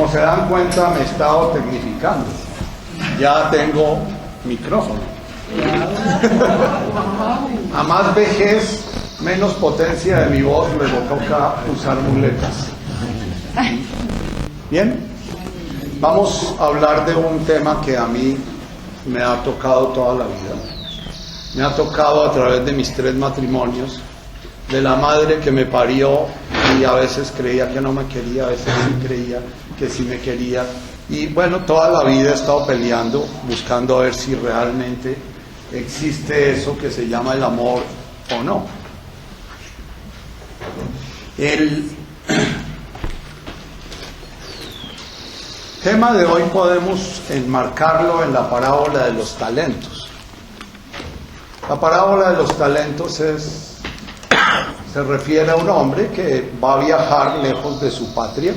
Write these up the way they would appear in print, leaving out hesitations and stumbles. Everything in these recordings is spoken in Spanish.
Como se dan cuenta, me he estado tecnificando. Ya tengo micrófono. A más vejez, menos potencia de mi voz, luego toca usar muletas. Bien, vamos a hablar de un tema que a mí me ha tocado toda la vida. Me ha tocado a través de mis 3 matrimonios, de la madre que me parió y a veces creía que no me quería, a veces sí creía que sí me quería. Y bueno, toda la vida he estado peleando, buscando a ver si realmente existe eso que se llama el amor o no. El tema de hoy podemos enmarcarlo en la parábola de los talentos. La parábola de los talentos se refiere a un hombre que va a viajar lejos de su patria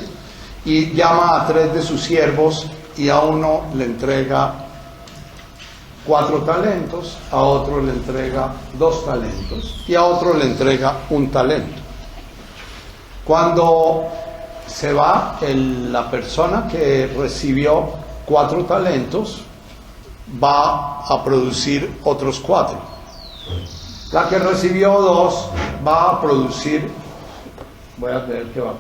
y llama a 3 de sus siervos y a uno le entrega 4 talentos, a otro le entrega 2 talentos y a otro le entrega 1 talento. Cuando se va, la persona que recibió 4 talentos va a producir otros 4. La que recibió 2 va a producir, voy a tener que va,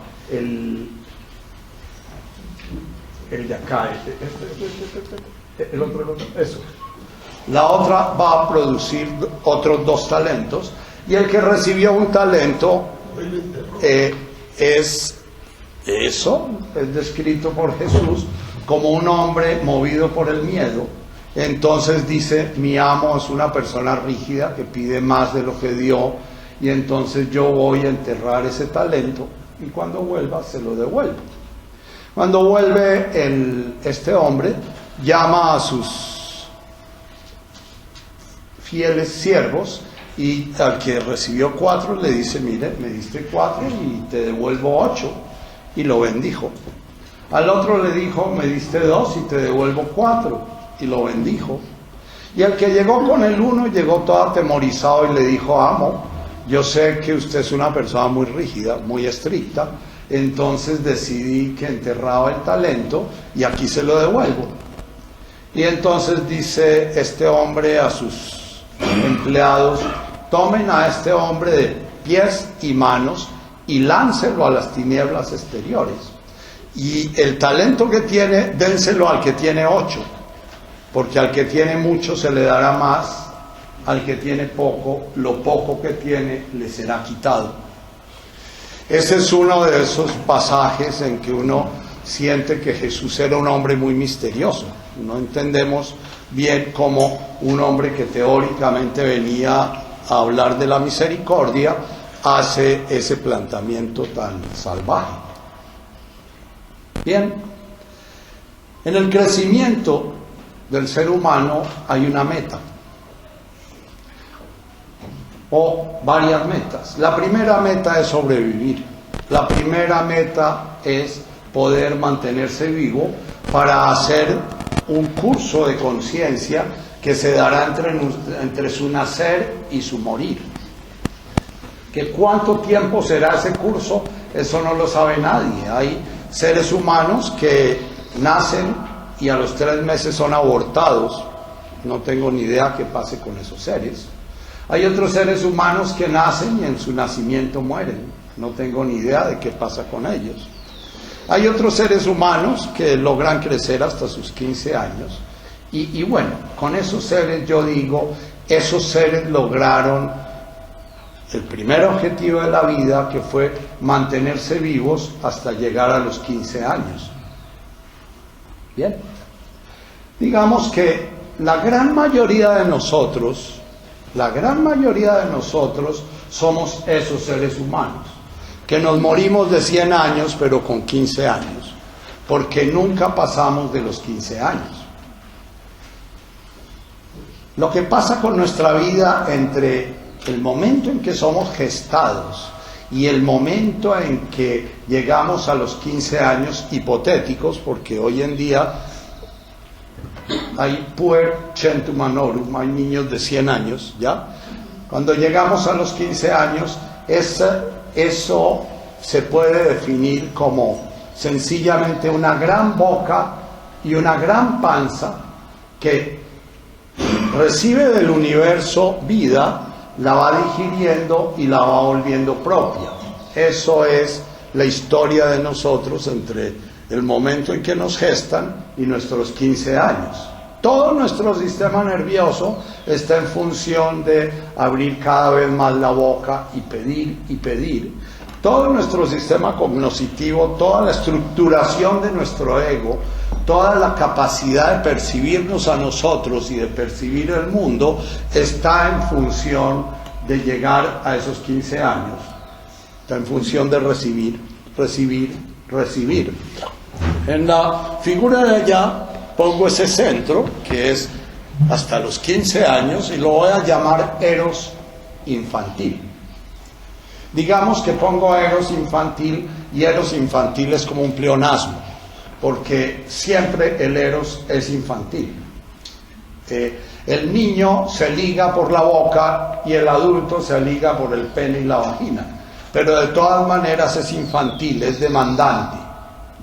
el de acá, el otro, eso. La otra va a producir otros 2 talentos y el que recibió 1 talento es descrito por Jesús como un hombre movido por el miedo. Entonces dice, mi amo es una persona rígida que pide más de lo que dio y entonces yo voy a enterrar ese talento y cuando vuelva se lo devuelvo. Cuando vuelve este hombre, llama a sus fieles siervos y al que recibió 4 le dice, mire, me diste 4 y te devuelvo 8, y lo bendijo. Al otro le dijo, me diste 2 y te devuelvo 4, y lo bendijo. Y al que llegó con el 1 llegó todo atemorizado y le dijo, amo, yo sé que usted es una persona muy rígida, muy estricta, entonces decidí que enterraba el talento y aquí se lo devuelvo. Y entonces dice este hombre a sus empleados, tomen a este hombre de pies y manos y láncenlo a las tinieblas exteriores. Y el talento que tiene, dénselo al que tiene 8, porque al que tiene mucho se le dará más, al que tiene poco, lo poco que tiene le será quitado. Ese es uno de esos pasajes en que uno siente que Jesús era un hombre muy misterioso. No entendemos bien cómo un hombre que teóricamente venía a hablar de la misericordia hace ese planteamiento tan salvaje. Bien, en el crecimiento del ser humano hay una meta o varias metas. La primera meta es sobrevivir. La primera meta es poder mantenerse vivo para hacer un curso de conciencia que se dará entre su nacer y su morir. ¿Que cuánto tiempo será ese curso? Eso no lo sabe nadie. Hay seres humanos que nacen y a los 3 meses son abortados. No tengo ni idea qué pase con esos seres. Hay otros seres humanos que nacen y en su nacimiento mueren. No tengo ni idea de qué pasa con ellos. Hay otros seres humanos que logran crecer hasta sus 15 años. Y bueno, con esos seres yo digo, esos seres lograron el primer objetivo de la vida, que fue mantenerse vivos hasta llegar a los 15 años. Bien. Digamos que la gran mayoría de nosotros somos esos seres humanos, que nos morimos de 100 años, pero con 15 años, porque nunca pasamos de los 15 años. Lo que pasa con nuestra vida entre el momento en que somos gestados y el momento en que llegamos a los 15 años hipotéticos, porque hoy en día hay puer centum annorum, hay niños de 100 años, ¿ya? Cuando llegamos a los 15 años, eso se puede definir como sencillamente una gran boca y una gran panza que recibe del universo vida, la va digiriendo y la va volviendo propia. Eso es la historia de nosotros entre el momento en que nos gestan y nuestros 15 años. Todo nuestro sistema nervioso está en función de abrir cada vez más la boca y pedir y pedir. Todo nuestro sistema cognitivo, toda la estructuración de nuestro ego, toda la capacidad de percibirnos a nosotros y de percibir el mundo está en función de llegar a esos 15 años. Está en función de recibir, recibir, recibir. En la figura de allá pongo ese centro, que es hasta los 15 años, y lo voy a llamar Eros infantil. Digamos que pongo Eros infantil, y Eros infantil es como un pleonasmo, porque siempre el Eros es infantil. El niño se liga por la boca y el adulto se liga por el pene y la vagina, pero de todas maneras es infantil, es demandante,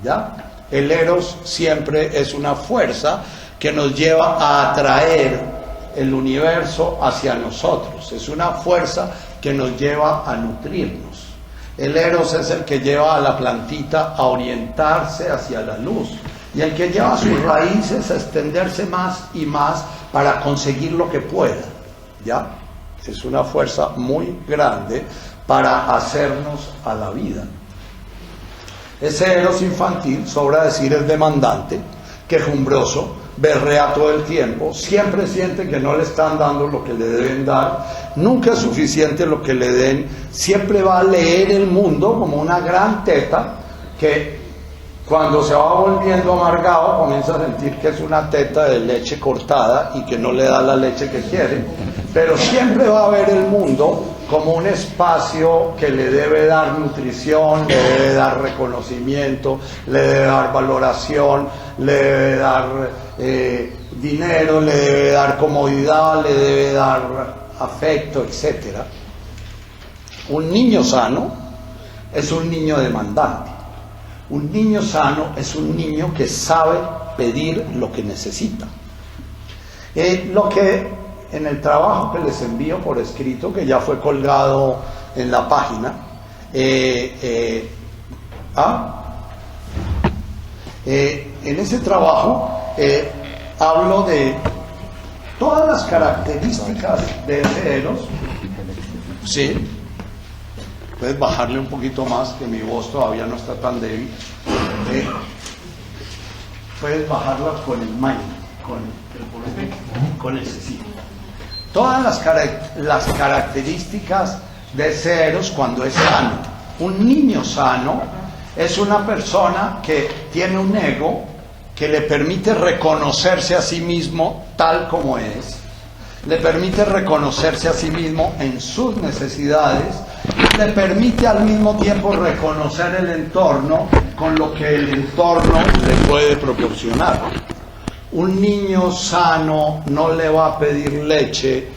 ¿ya? El Eros siempre es una fuerza que nos lleva a atraer el universo hacia nosotros, es una fuerza que nos lleva a nutrirnos. El Eros es el que lleva a la plantita a orientarse hacia la luz, y el que lleva sus raíces a extenderse más y más para conseguir lo que pueda, ¿ya? Es una fuerza muy grande para hacernos a la vida. Ese Eros infantil, sobra decir, es demandante, quejumbroso, berrea todo el tiempo, siempre siente que no le están dando lo que le deben dar, nunca es suficiente lo que le den, siempre va a leer el mundo como una gran teta que cuando se va volviendo amargado comienza a sentir que es una teta de leche cortada y que no le da la leche que quiere, pero siempre va a ver el mundo como un espacio que le debe dar nutrición, le debe dar reconocimiento, le debe dar valoración, le debe dar dinero, le debe dar comodidad, le debe dar afecto, etc. Un niño sano es un niño demandante. Un niño sano es un niño que sabe pedir lo que necesita. Lo que en el trabajo que les envío por escrito, que ya fue colgado en la página, en ese trabajo hablo de todas las características de ese Eros. Sí, puedes bajarle un poquito más, que mi voz todavía no está tan débil. Puedes bajarla con el mic, con el sí. Todas las características de ese Eros cuando es sano. Un niño sano es una persona que tiene un ego que le permite reconocerse a sí mismo tal como es, le permite reconocerse a sí mismo en sus necesidades, le permite al mismo tiempo reconocer el entorno con lo que el entorno le puede proporcionar. Un niño sano no le va a pedir leche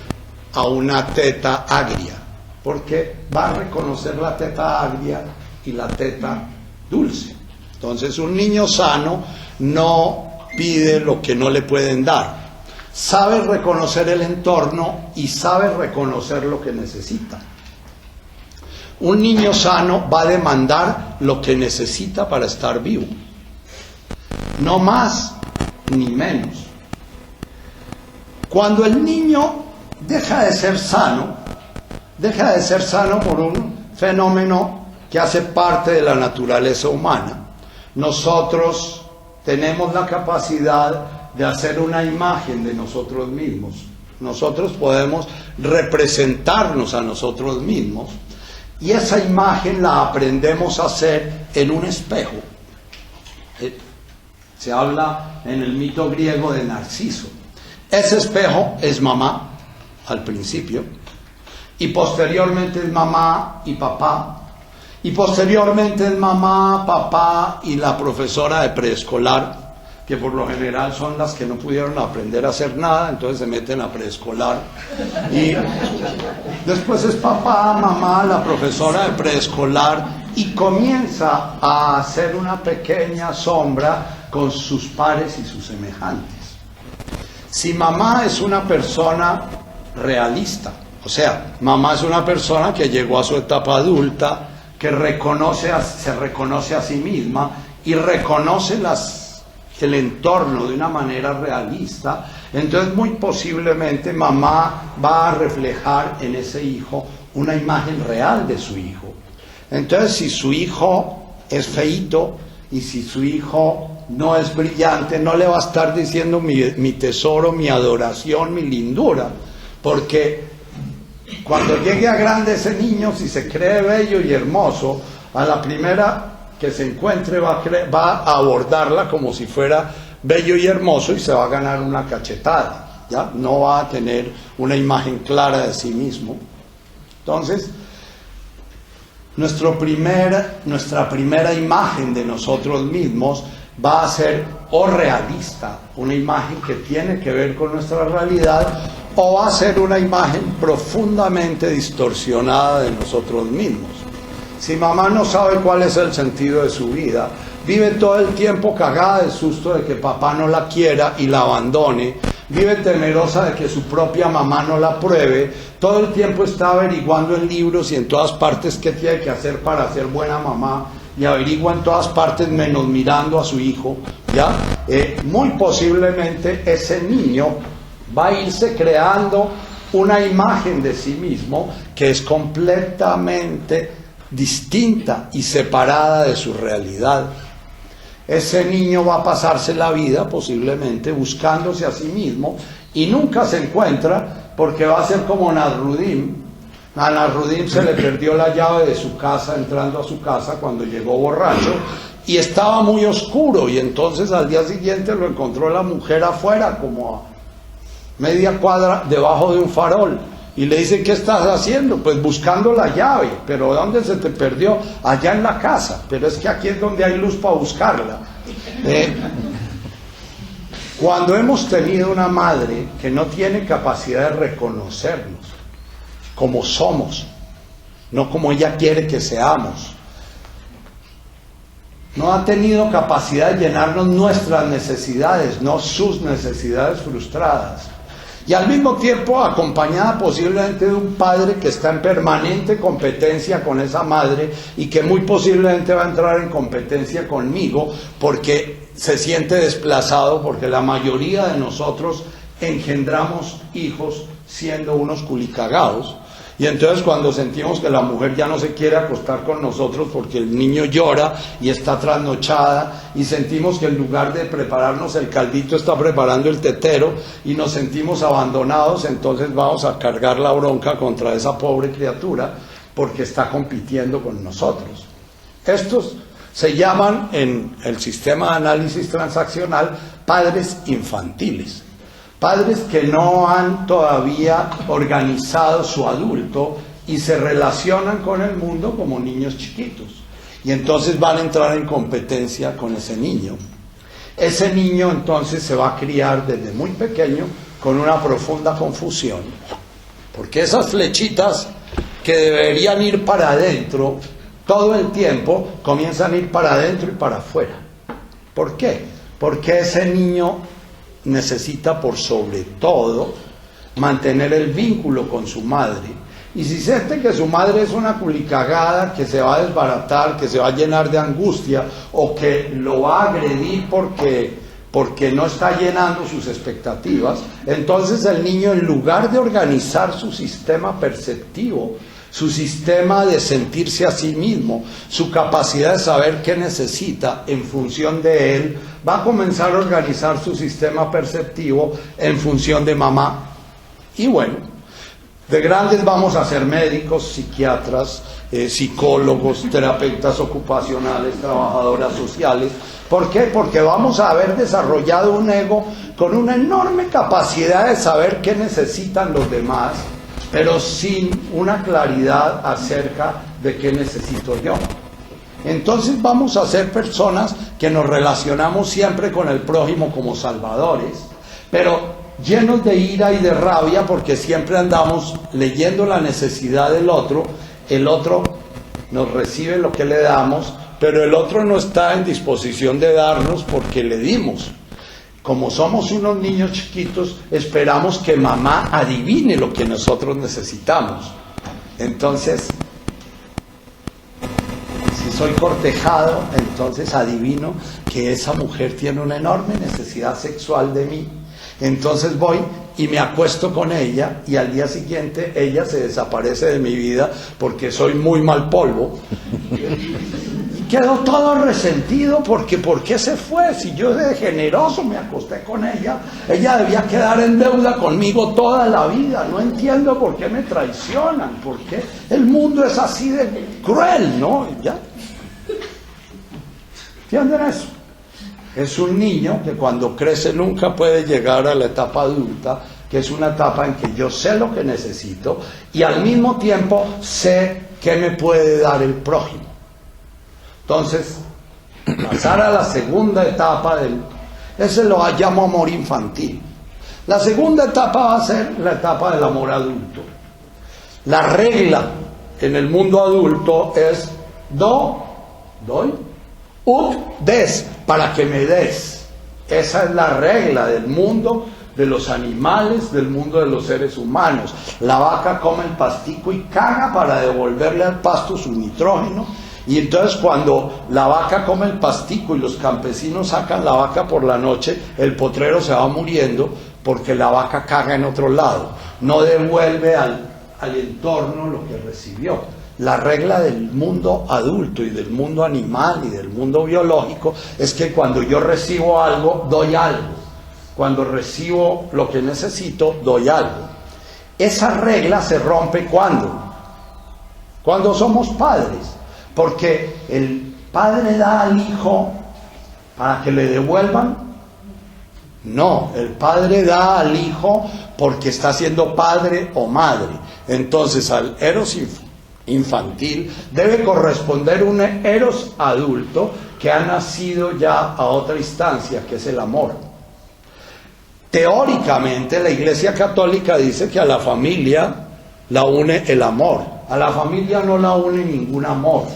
a una teta agria, porque va a reconocer la teta agria y la teta dulce. Entonces, un niño sano no pide lo que no le pueden dar. Sabe reconocer el entorno y sabe reconocer lo que necesita. Un niño sano va a demandar lo que necesita para estar vivo. No más ni menos. Cuando el niño deja de ser sano por un fenómeno que hace parte de la naturaleza humana. Nosotros tenemos la capacidad de hacer una imagen de nosotros mismos. Nosotros podemos representarnos a nosotros mismos y esa imagen la aprendemos a hacer en un espejo. Se habla en el mito griego de Narciso. Ese espejo es mamá al principio, y posteriormente es mamá y papá, y posteriormente es mamá, papá y la profesora de preescolar, que por lo general son las que no pudieron aprender a hacer nada, entonces se meten a preescolar, y después es papá, mamá, la profesora de preescolar y comienza a hacer una pequeña sombra con sus pares y sus semejantes. Si mamá es una persona realista, o sea, mamá es una persona que llegó a su etapa adulta, que se reconoce a sí misma y reconoce el entorno de una manera realista, entonces muy posiblemente mamá va a reflejar en ese hijo una imagen real de su hijo. Entonces, si su hijo es feíto y si su hijo no es brillante, no le va a estar diciendo mi tesoro, mi adoración, mi lindura, porque cuando llegue a grande ese niño, si se cree bello y hermoso, a la primera que se encuentre va a abordarla como si fuera bello y hermoso y se va a ganar una cachetada, ¿ya? No va a tener una imagen clara de sí mismo. Entonces, nuestra primera imagen de nosotros mismos va a ser o realista, una imagen que tiene que ver con nuestra realidad, o va a ser una imagen profundamente distorsionada de nosotros mismos. Si mamá no sabe cuál es el sentido de su vida, vive todo el tiempo cagada de susto de que papá no la quiera y la abandone, vive temerosa de que su propia mamá no la apruebe, todo el tiempo está averiguando en libros y en todas partes qué tiene que hacer para ser buena mamá, y averigua en todas partes menos mirando a su hijo, ¿ya? Muy posiblemente ese niño va a irse creando una imagen de sí mismo que es completamente distinta y separada de su realidad. Ese niño va a pasarse la vida posiblemente buscándose a sí mismo y nunca se encuentra, porque va a ser como Nasruddin. A Nasruddin se le perdió la llave de su casa entrando a su casa cuando llegó borracho y estaba muy oscuro, y entonces al día siguiente lo encontró la mujer afuera como a media cuadra debajo de un farol y le dice: ¿qué estás haciendo? Pues buscando la llave. ¿Pero dónde se te perdió? Allá en la casa. Pero es que aquí es donde hay luz para buscarla. Cuando hemos tenido una madre que no tiene capacidad de reconocernos como somos, no como ella quiere que seamos, no ha tenido capacidad de llenarnos nuestras necesidades, no sus necesidades frustradas, y al mismo tiempo acompañada posiblemente de un padre que está en permanente competencia con esa madre y que muy posiblemente va a entrar en competencia conmigo porque se siente desplazado, porque la mayoría de nosotros engendramos hijos siendo unos culicagados. Y entonces cuando sentimos que la mujer ya no se quiere acostar con nosotros porque el niño llora y está trasnochada, y sentimos que en lugar de prepararnos el caldito está preparando el tetero, y nos sentimos abandonados, entonces vamos a cargar la bronca contra esa pobre criatura porque está compitiendo con nosotros. Estos se llaman en el sistema de análisis transaccional padres infantiles. Padres que no han todavía organizado su adulto y se relacionan con el mundo como niños chiquitos. Y entonces van a entrar en competencia con ese niño. Ese niño entonces se va a criar desde muy pequeño con una profunda confusión. Porque esas flechitas que deberían ir para adentro todo el tiempo, comienzan a ir para adentro y para afuera. ¿Por qué? Porque ese niño necesita por sobre todo mantener el vínculo con su madre, y si siente que su madre es una culicagada, que se va a desbaratar, que se va a llenar de angustia o que lo va a agredir porque no está llenando sus expectativas, entonces el niño, en lugar de organizar su sistema perceptivo, su sistema de sentirse a sí mismo, su capacidad de saber qué necesita en función de él, va a comenzar a organizar su sistema perceptivo en función de mamá. Y bueno, de grandes vamos a ser médicos, psiquiatras, psicólogos, terapeutas ocupacionales, trabajadoras sociales. ¿Por qué? Porque vamos a haber desarrollado un ego con una enorme capacidad de saber qué necesitan los demás, pero sin una claridad acerca de qué necesito yo. Entonces vamos a ser personas que nos relacionamos siempre con el prójimo como salvadores, pero llenos de ira y de rabia porque siempre andamos leyendo la necesidad del otro, el otro nos recibe lo que le damos, pero el otro no está en disposición de darnos porque le dimos. Como somos unos niños chiquitos, esperamos que mamá adivine lo que nosotros necesitamos. Entonces, si soy cortejado, entonces adivino que esa mujer tiene una enorme necesidad sexual de mí. Entonces voy y me acuesto con ella y al día siguiente ella se desaparece de mi vida porque soy muy mal polvo. Quedo todo resentido porque ¿por qué se fue? Si yo de generoso me acosté con ella, ella debía quedar en deuda conmigo toda la vida. No entiendo por qué me traicionan, por qué el mundo es así de cruel, ¿no? ¿Ya? ¿Entienden eso? Es un niño que cuando crece nunca puede llegar a la etapa adulta, que es una etapa en que yo sé lo que necesito y al mismo tiempo sé qué me puede dar el prójimo. Entonces, pasar a la segunda etapa ese lo llamo amor infantil. La segunda etapa va a ser la etapa del amor adulto. La regla en el mundo adulto es doy, ut, des, para que me des. Esa es la regla del mundo de los animales, del mundo de los seres humanos. La vaca come el pastico y caga para devolverle al pasto su nitrógeno. Y entonces cuando la vaca come el pastico y los campesinos sacan la vaca por la noche, el potrero se va muriendo porque la vaca caga en otro lado. No devuelve al entorno lo que recibió. La regla del mundo adulto y del mundo animal y del mundo biológico es que cuando yo recibo algo, doy algo. Cuando recibo lo que necesito, doy algo. Esa regla se rompe cuando somos padres. Porque el padre da al hijo para que le devuelvan. No, el padre da al hijo porque está siendo padre o madre. Entonces al eros infantil debe corresponder un eros adulto que ha nacido ya a otra instancia, que es el amor. Teóricamente la Iglesia Católica dice que a la familia la une el amor. A la familia no la une ningún amor.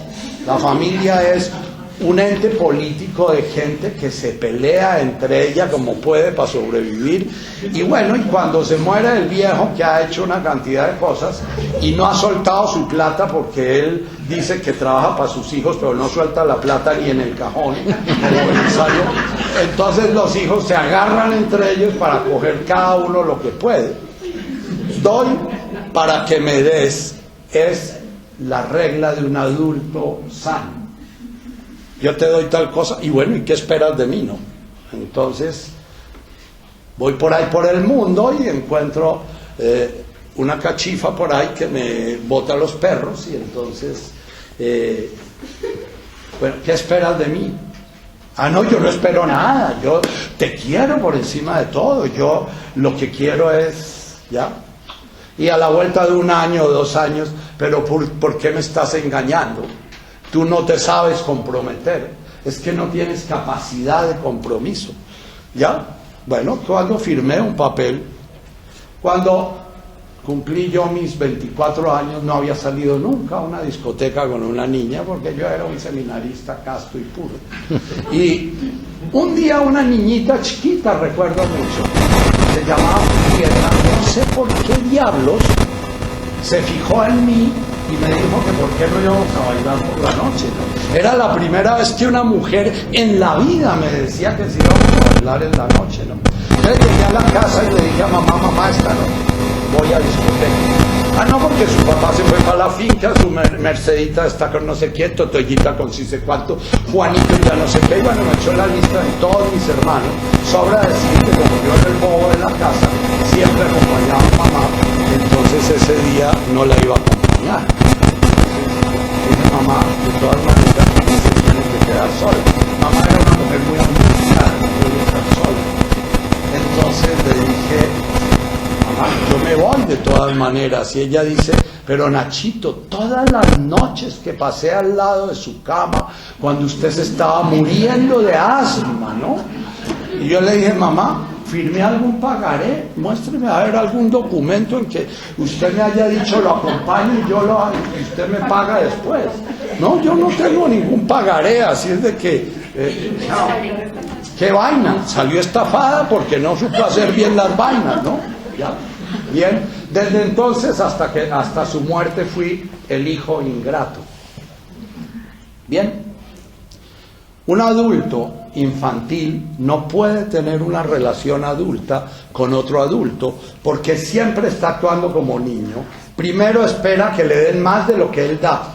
La familia es un ente político de gente que se pelea entre ella como puede para sobrevivir. Y bueno, y cuando se muere el viejo que ha hecho una cantidad de cosas y no ha soltado su plata porque él dice que trabaja para sus hijos, pero no suelta la plata ni en el cajón, entonces los hijos se agarran entre ellos para coger cada uno lo que puede. Doy para que me des es la regla de un adulto sano. Yo te doy tal cosa y bueno, ¿y qué esperas de mí, no? Entonces voy por ahí por el mundo y encuentro una cachifa por ahí que me bota los perros y entonces bueno, ¿qué esperas de mí? Ah, no, yo no espero nada, yo te quiero por encima de todo, yo lo que quiero es, ¿ya? Y a la vuelta de 1 año o 2 años, pero ¿por qué me estás engañando? Tú no te sabes comprometer, es que no tienes capacidad de compromiso, ¿ya? Bueno, cuando firmé un papel, cuando cumplí yo mis 24 años, no había salido nunca a una discoteca con una niña, porque yo era un seminarista casto y puro. Y un día una niñita chiquita, recuerdo mucho, se llamaba Piedra, no sé por qué diablos, se fijó en mí y me dijo que por qué no íbamos a bailar por la noche, ¿no? Era la primera vez que una mujer en la vida me decía que si íbamos a bailar en la noche, ¿no? Entonces llegué a la casa y le dije a mamá, esta no, voy a discoteca. Ah, no, porque su papá se fue para la finca, su Mercedita está con no sé qué, Totoyita con sí sé cuánto, Juanito ya no sé qué, y bueno, me echó la lista de todos mis hermanos. Sobra decir que como yo era el bobo de la casa, siempre acompañaba a mamá, entonces ese día no la iba a acompañar. Dije, mamá, de todas maneras, se tiene que quedar sola. Mamá era una mujer muy angustiada, no podía estar sola. Entonces le dije, mamá, yo me voy de todas maneras. Y ella dice, pero Nachito, todas las noches que pasé al lado de su cama, cuando usted se estaba muriendo de asma, ¿no? Y yo le dije, mamá, ¿firmé algún pagaré? Muéstreme a ver algún documento en que usted me haya dicho lo acompañe y yo y usted me paga después. No, yo no tengo ningún pagaré, así es de que... ¿Qué vaina? Salió estafada porque no supo hacer bien las vainas, ¿no? ¿Ya? Bien, desde entonces hasta su muerte fui el hijo ingrato. Bien, un adulto infantil no puede tener una relación adulta con otro adulto porque siempre está actuando como niño. Primero, espera que le den más de lo que él da.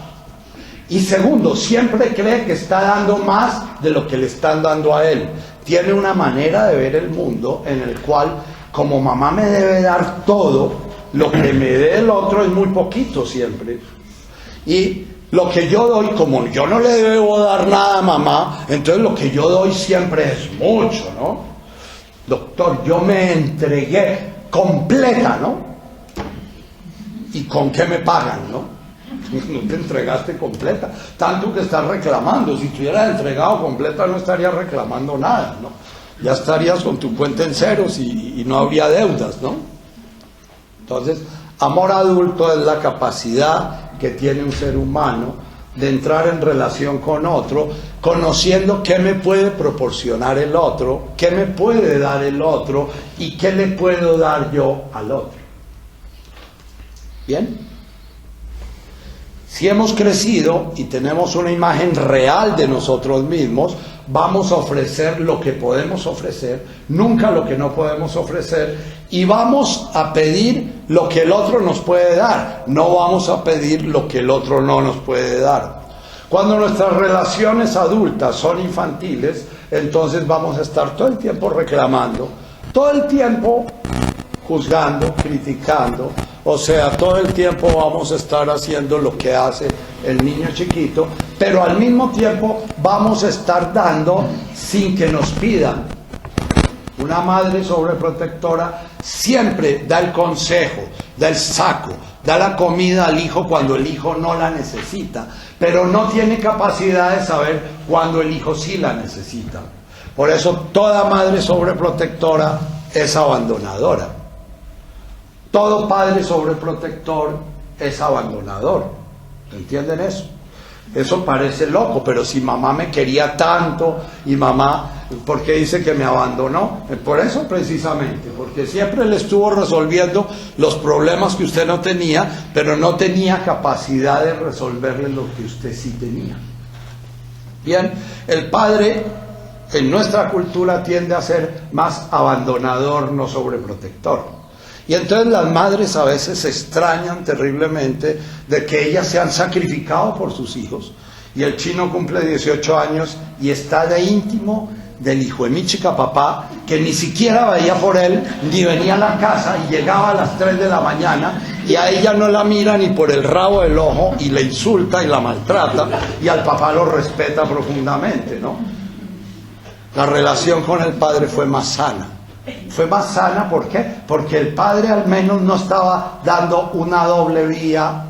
Y segundo, siempre cree que está dando más de lo que le están dando a él. Tiene una manera de ver el mundo en el cual, como mamá me debe dar todo, lo que me dé el otro es muy poquito siempre. Y lo que yo doy, como yo no le debo dar nada a mamá, entonces lo que yo doy siempre es mucho, ¿no? Doctor, yo me entregué completa, ¿no? ¿Y con qué me pagan, no? No te entregaste completa, tanto que estás reclamando. Si te hubieras entregado completa no estarías reclamando nada, ¿no? Ya estarías con tu cuenta en ceros y no habría deudas, ¿no? Entonces, amor adulto es la capacidad que tiene un ser humano de entrar en relación con otro, conociendo qué me puede proporcionar el otro, qué me puede dar el otro y qué le puedo dar yo al otro. ¿Bien? Si hemos crecido y tenemos una imagen real de nosotros mismos, vamos a ofrecer lo que podemos ofrecer, nunca lo que no podemos ofrecer, y vamos a pedir lo que el otro nos puede dar, no vamos a pedir lo que el otro no nos puede dar. Cuando nuestras relaciones adultas son infantiles, entonces vamos a estar todo el tiempo reclamando, todo el tiempo juzgando, criticando, o sea, todo el tiempo vamos a estar haciendo lo que hace el niño chiquito, pero al mismo tiempo vamos a estar dando sin que nos pidan. Una madre sobreprotectora siempre da el consejo, da el saco, da la comida al hijo cuando el hijo no la necesita, pero no tiene capacidad de saber cuando el hijo sí la necesita. Por eso toda madre sobreprotectora es abandonadora. Todo padre sobreprotector es abandonador. ¿Entienden eso? Eso parece loco, pero si mamá me quería tanto y mamá, ¿por qué dice que me abandonó? Por eso precisamente, porque siempre le estuvo resolviendo los problemas que usted no tenía, pero no tenía capacidad de resolverle lo que usted sí tenía. Bien, el padre en nuestra cultura tiende a ser más abandonador, no sobreprotector. Y entonces las madres a veces se extrañan terriblemente de que ellas se han sacrificado por sus hijos. Y el chino cumple 18 años y está de íntimo del hijo de mi chica papá, que ni siquiera veía por él, ni venía a la casa y llegaba a las 3 de la mañana y a ella no la mira ni por el rabo del ojo y le insulta y la maltrata y al papá lo respeta profundamente, ¿no? La relación con el padre fue más sana. Fue más sana, ¿por qué? Porque el padre al menos no estaba dando una doble vía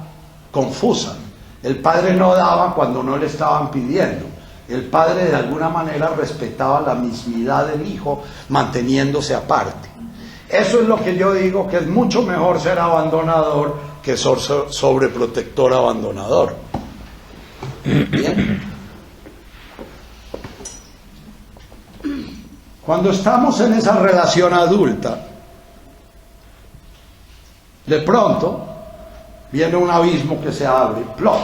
confusa. El padre no daba cuando no le estaban pidiendo. El padre de alguna manera respetaba la mismidad del hijo, manteniéndose aparte. Eso es lo que yo digo, que es mucho mejor ser abandonador que ser sobreprotector abandonador. Bien. Cuando estamos en esa relación adulta, de pronto viene un abismo que se abre, ¡plop!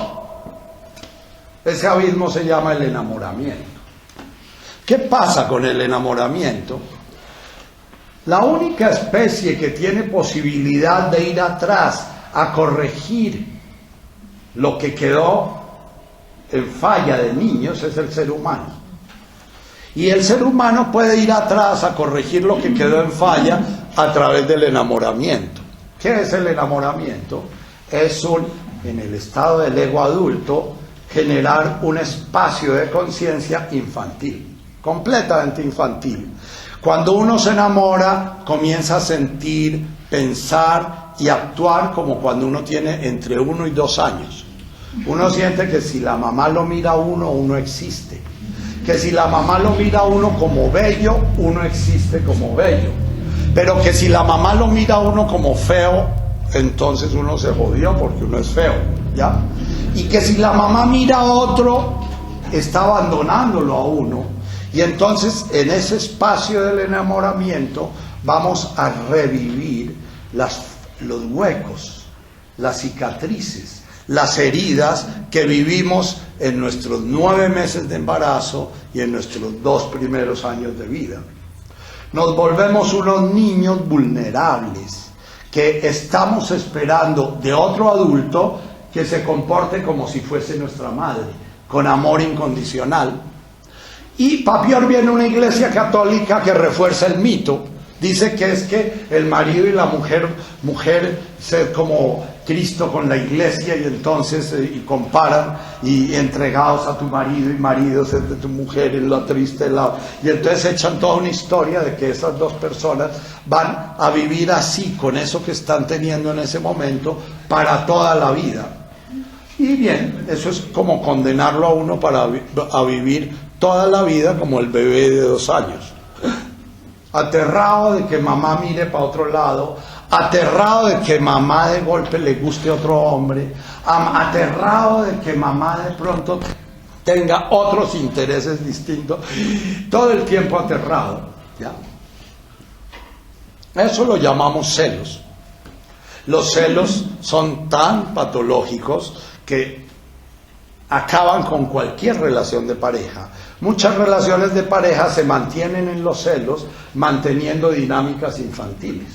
Ese abismo se llama el enamoramiento. ¿Qué pasa con el enamoramiento? La única especie que tiene posibilidad de ir atrás a corregir lo que quedó en falla de niños es el ser humano. Y el ser humano puede ir atrás a corregir lo que quedó en falla a través del enamoramiento. ¿Qué es el enamoramiento? Es en el estado del ego adulto, generar un espacio de conciencia infantil, completamente infantil. Cuando uno se enamora, comienza a sentir, pensar y actuar como cuando uno tiene entre 1 y 2 años. Uno siente que si la mamá lo mira a uno, uno existe. que si la mamá lo mira a uno como bello, uno existe como bello, pero que si la mamá lo mira a uno como feo, entonces uno se jodió porque uno es feo, ¿ya? Y que si la mamá mira a otro, está abandonándolo a uno, y entonces en ese espacio del enamoramiento vamos a revivir los huecos, las cicatrices, las heridas que vivimos en nuestros 9 meses de embarazo y en nuestros 2 primeros años de vida. Nos volvemos unos niños vulnerables que estamos esperando de otro adulto que se comporte como si fuese nuestra madre, con amor incondicional. Y Papior viene a una iglesia católica que refuerza el mito. Dice que es que el marido y la mujer ser como Cristo con la iglesia, y entonces y comparan, y entregados a tu marido y marido ser de tu mujer en la triste lado. Y entonces echan toda una historia de que esas dos personas van a vivir así, con eso que están teniendo en ese momento, para toda la vida. Y bien, eso es como condenarlo a uno a vivir toda la vida como el bebé de 2 años. Aterrado de que mamá mire para otro lado, aterrado de que mamá de golpe le guste otro hombre, aterrado de que mamá de pronto tenga otros intereses distintos, todo el tiempo aterrado, ¿ya? Eso lo llamamos celos. Los celos son tan patológicos que acaban con cualquier relación de pareja. Muchas relaciones de pareja se mantienen en los celos, manteniendo dinámicas infantiles.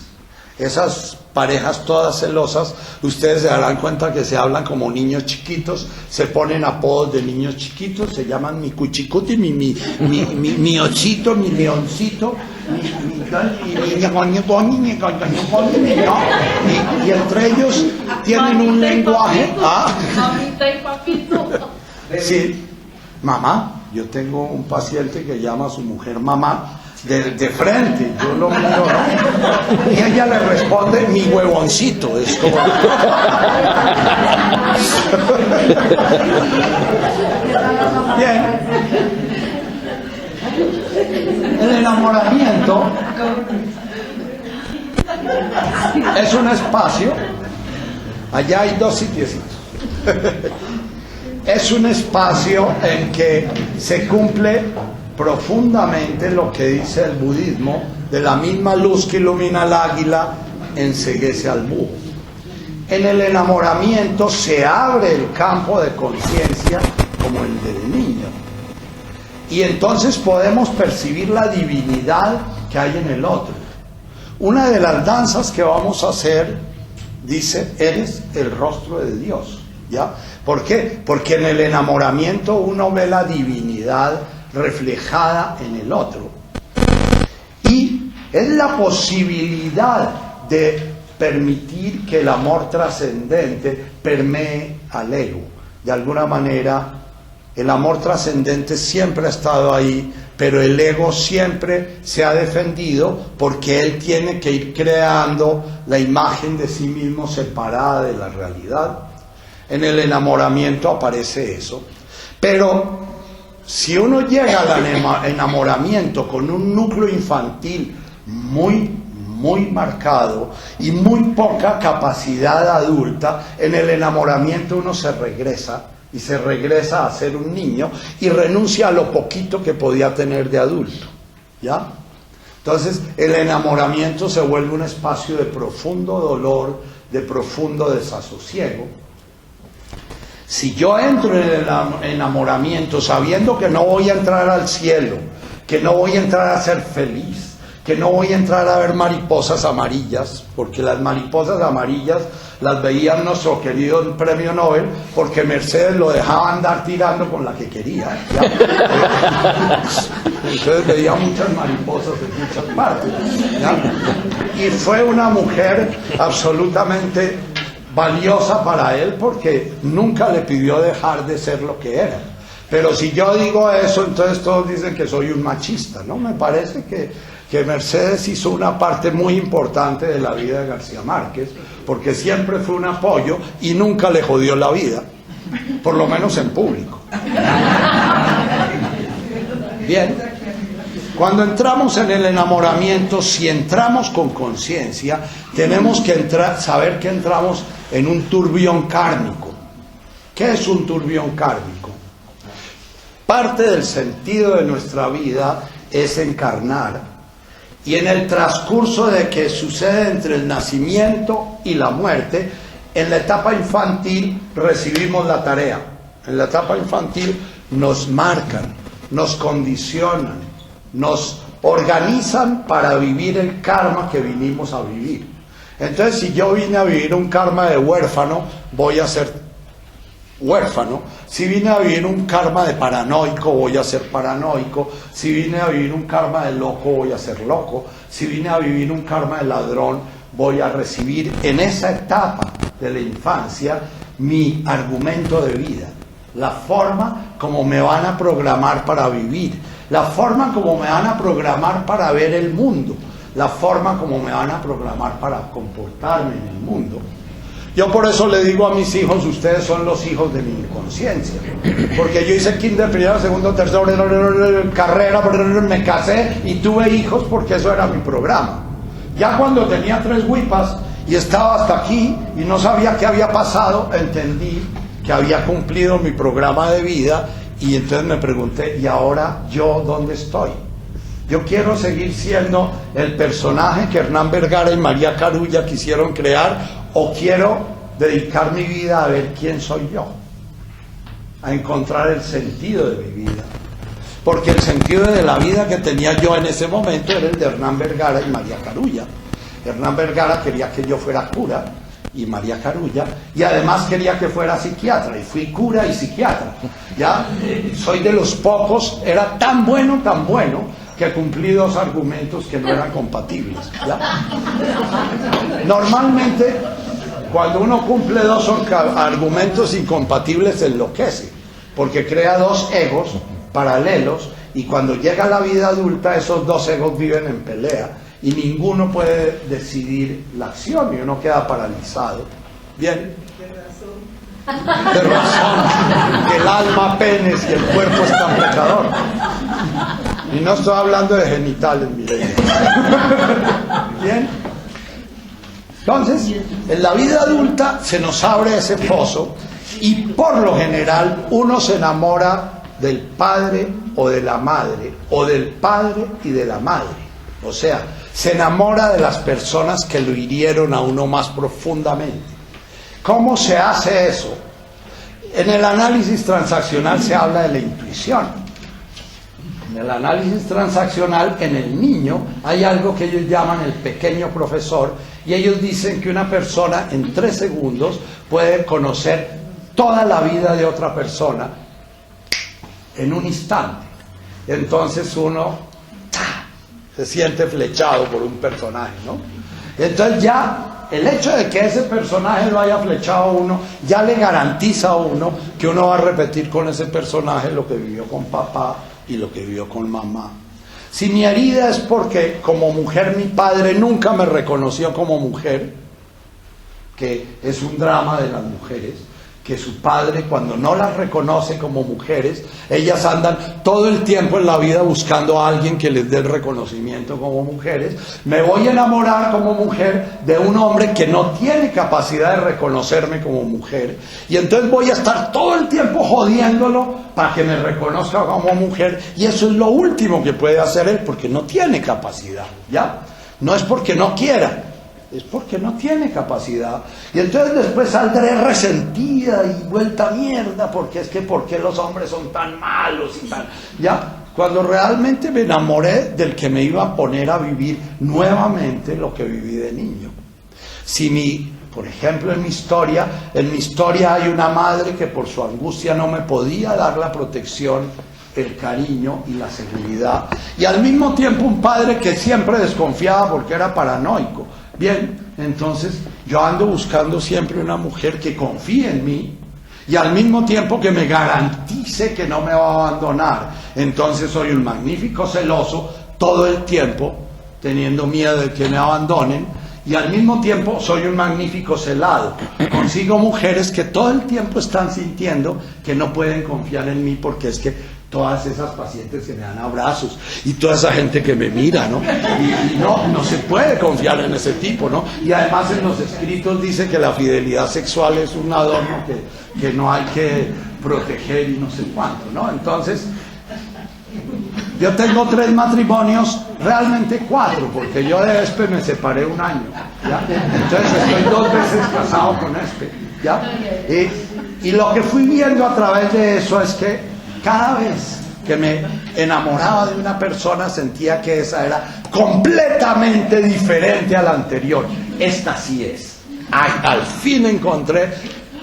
Esas parejas todas celosas, ustedes se darán cuenta que se hablan como niños chiquitos, se ponen apodos de niños chiquitos, se llaman mi cuchicuti, mi ochito, mi leoncito, y entre ellos tienen un lenguaje. Mamita y papito. Sí, mamá. Yo tengo un paciente que llama a su mujer mamá de frente, yo lo miro, ¿no? Y ella le responde mi huevoncito, es como... Bien. El enamoramiento es un espacio, allá hay 2 sitiecitos. Es un espacio en que se cumple profundamente lo que dice el budismo: de la misma luz que ilumina al águila, enceguece al búho. En el enamoramiento se abre el campo de conciencia como el del niño. Y entonces podemos percibir la divinidad que hay en el otro. Una de las danzas que vamos a hacer dice: eres el rostro de Dios. ¿Ya? ¿Por qué? Porque en el enamoramiento uno ve la divinidad reflejada en el otro. Y es la posibilidad de permitir que el amor trascendente permee al ego. De alguna manera, el amor trascendente siempre ha estado ahí, pero el ego siempre se ha defendido porque él tiene que ir creando la imagen de sí mismo separada de la realidad. En el enamoramiento aparece eso. Pero si uno llega al enamoramiento con un núcleo infantil muy marcado y muy poca capacidad adulta, en el enamoramiento uno se regresa a ser un niño y renuncia a lo poquito que podía tener de adulto, ¿ya? Entonces el enamoramiento se vuelve un espacio de profundo dolor, de profundo desasosiego. Si yo entro en el enamoramiento sabiendo que no voy a entrar al cielo, que no voy a entrar a ser feliz, que no voy a entrar a ver mariposas amarillas, porque las mariposas amarillas las veía nuestro querido premio Nobel, porque Mercedes lo dejaba andar tirando con la que quería, ¿ya? Entonces veía muchas mariposas en muchas partes, ¿ya? Y fue una mujer absolutamente valiosa para él, porque nunca le pidió dejar de ser lo que era. Pero si yo digo eso, entonces todos dicen que soy un machista, ¿no? Me parece que Mercedes hizo una parte muy importante de la vida de García Márquez, porque siempre fue un apoyo y nunca le jodió la vida, por lo menos en público. Bien, cuando entramos en el enamoramiento, si entramos con conciencia, tenemos que saber que entramos en un turbión kármico. ¿Qué es un turbión kármico? Parte del sentido de nuestra vida es encarnar, y en el transcurso de que sucede entre el nacimiento y la muerte, en la etapa infantil recibimos la tarea. En la etapa infantil nos marcan, nos condicionan, nos organizan para vivir el karma que vinimos a vivir. Entonces, si yo vine a vivir un karma de huérfano, voy a ser huérfano. Si vine a vivir un karma de paranoico, voy a ser paranoico. Si vine a vivir un karma de loco, voy a ser loco. Si vine a vivir un karma de ladrón, voy a recibir en esa etapa de la infancia mi argumento de vida, la forma como me van a programar para vivir, la forma como me van a programar para ver el mundo, la forma como me van a programar para comportarme en el mundo. Yo por eso le digo a mis hijos, ustedes son los hijos de mi inconsciencia, porque yo hice kinder, primero, segundo, tercero, carrera, me casé y tuve hijos porque eso era mi programa. Ya cuando tenía 3 huipas y estaba hasta aquí y no sabía qué había pasado, entendí que había cumplido mi programa de vida, y entonces me pregunté, ¿y ahora yo dónde estoy? Yo quiero seguir siendo el personaje que Hernán Vergara y María Carulla quisieron crear, o quiero dedicar mi vida a ver quién soy yo, a encontrar el sentido de mi vida. Porque el sentido de la vida que tenía yo en ese momento era el de Hernán Vergara y María Carulla. Hernán Vergara quería que yo fuera cura, y María Carulla, y además quería que fuera psiquiatra, y fui cura y psiquiatra. ¿Ya? Soy de los pocos, era tan bueno, que cumplí 2 argumentos que no eran compatibles. ¿Ya? Normalmente, cuando uno cumple 2 argumentos incompatibles, se enloquece, porque crea 2 egos paralelos, y cuando llega a la vida adulta, esos 2 egos viven en pelea, y ninguno puede decidir la acción, y uno queda paralizado. Bien. De razón, que el alma penes y el cuerpo es tan pecador. Y no estoy hablando de genitales, miren. Bien. Entonces, en la vida adulta se nos abre ese pozo, y por lo general uno se enamora del padre o de la madre, o del padre y de la madre. O sea, se enamora de las personas que lo hirieron a uno más profundamente. ¿Cómo se hace eso? En el análisis transaccional se habla de la intuición. En el análisis transaccional, en el niño, hay algo que ellos llaman el pequeño profesor, y ellos dicen que una persona en 3 segundos puede conocer toda la vida de otra persona en un instante. Entonces uno se siente flechado por un personaje, ¿no? Entonces ya el hecho de que ese personaje lo haya flechado a uno, ya le garantiza a uno que uno va a repetir con ese personaje lo que vivió con papá y lo que vivió con mamá. Si mi herida es porque como mujer mi padre nunca me reconoció como mujer, que es un drama de las mujeres, que su padre, cuando no las reconoce como mujeres, ellas andan todo el tiempo en la vida buscando a alguien que les dé el reconocimiento como mujeres. Me voy a enamorar como mujer de un hombre que no tiene capacidad de reconocerme como mujer, y entonces voy a estar todo el tiempo jodiéndolo para que me reconozca como mujer, y eso es lo último que puede hacer él, porque no tiene capacidad, ¿ya? No es porque no quiera, es porque no tiene capacidad. Y entonces después saldré resentida y vuelta a mierda, porque es que ¿por qué los hombres son tan malos y tan... ¿Ya? Cuando realmente me enamoré del que me iba a poner a vivir nuevamente lo que viví de niño. Por ejemplo, en mi historia hay una madre que por su angustia no me podía dar la protección, el cariño y la seguridad, y al mismo tiempo un padre que siempre desconfiaba porque era paranoico. Bien, entonces yo ando buscando siempre una mujer que confíe en mí y al mismo tiempo que me garantice que no me va a abandonar. Entonces soy un magnífico celoso todo el tiempo, teniendo miedo de que me abandonen, y al mismo tiempo soy un magnífico celado. Consigo mujeres que todo el tiempo están sintiendo que no pueden confiar en mí, porque es que todas esas pacientes que me dan abrazos y toda esa gente que me mira, ¿no? Y no se puede confiar en ese tipo, ¿no? Y además en los escritos dice que la fidelidad sexual es un adorno que no hay que proteger y no sé cuánto, ¿no? Entonces, yo tengo 3 matrimonios, realmente 4, porque yo de Espe me separé 1 año, ¿ya? Entonces estoy 2 veces casado con Espe, ¿ya? Y lo que fui viendo a través de eso es que cada vez que me enamoraba de una persona sentía que esa era completamente diferente a la anterior. Esta sí es. Ay, al fin encontré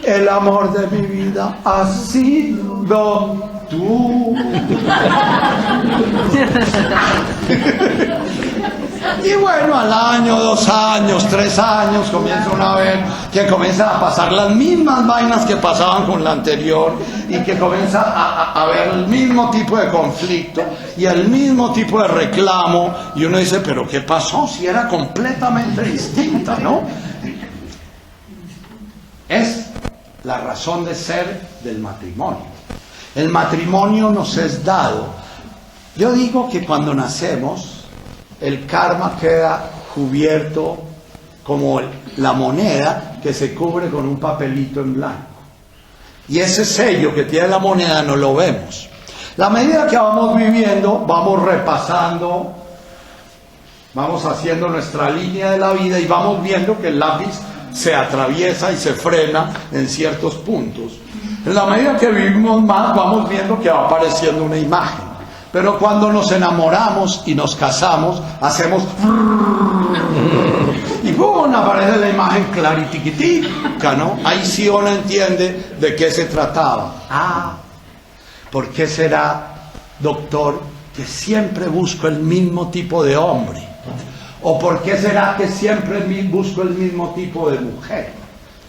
el amor de mi vida, ha sido tú. Y bueno, al año, 2 años, 3 años comienza una vez que comienza a pasar las mismas vainas que pasaban con la anterior y que comienza a haber el mismo tipo de conflicto y el mismo tipo de reclamo, y uno dice, pero ¿qué pasó? Si era completamente distinta, ¿no? Es la razón de ser del matrimonio. El matrimonio nos es dado. Yo digo que cuando nacemos el karma queda cubierto como la moneda que se cubre con un papelito en blanco. Y ese sello que tiene la moneda no lo vemos. La medida que vamos viviendo, vamos repasando, vamos haciendo nuestra línea de la vida y vamos viendo que el lápiz se atraviesa y se frena en ciertos puntos. En la medida que vivimos más, vamos viendo que va apareciendo una imagen. Pero cuando nos enamoramos y nos casamos, hacemos y ¡pum! Aparece la imagen claritiquitica, ¿no? Ahí sí uno entiende de qué se trataba. Ah, ¿por qué será, doctor, que siempre busco el mismo tipo de hombre? ¿O por qué será que siempre busco el mismo tipo de mujer?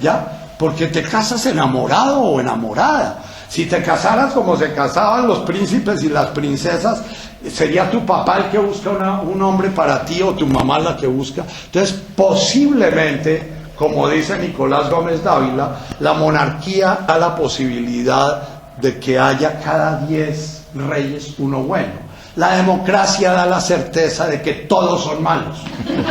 ¿Ya? Porque te casas enamorado o enamorada. Si te casaras como se casaban los príncipes y las princesas, sería tu papá el que busca un hombre para ti o tu mamá la que busca. Entonces, posiblemente, como dice Nicolás Gómez Dávila, la monarquía da la posibilidad de que haya cada 10 reyes uno bueno. La democracia da la certeza de que todos son malos. Entonces,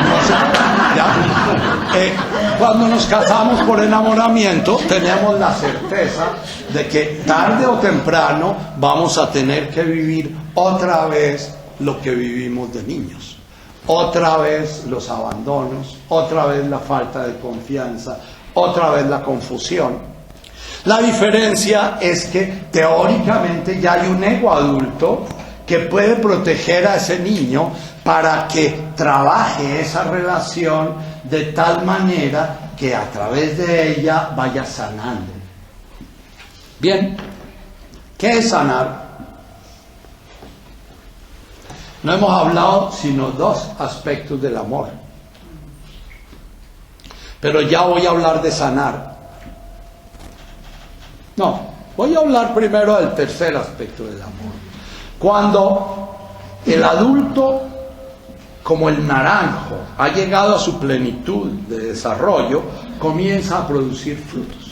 cuando nos casamos por enamoramiento, tenemos la certeza de que tarde o temprano vamos a tener que vivir otra vez lo que vivimos de niños. Otra vez los abandonos, otra vez la falta de confianza, otra vez la confusión. La diferencia es que teóricamente ya hay un ego adulto que puede proteger a ese niño para que trabaje esa relación de tal manera que a través de ella vaya sanando. Bien, ¿qué es sanar? No hemos hablado sino 2 aspectos del amor. Pero ya voy a hablar de sanar. No, voy a hablar primero del tercer aspecto del amor. Cuando el adulto, como el naranjo, ha llegado a su plenitud de desarrollo, comienza a producir frutos.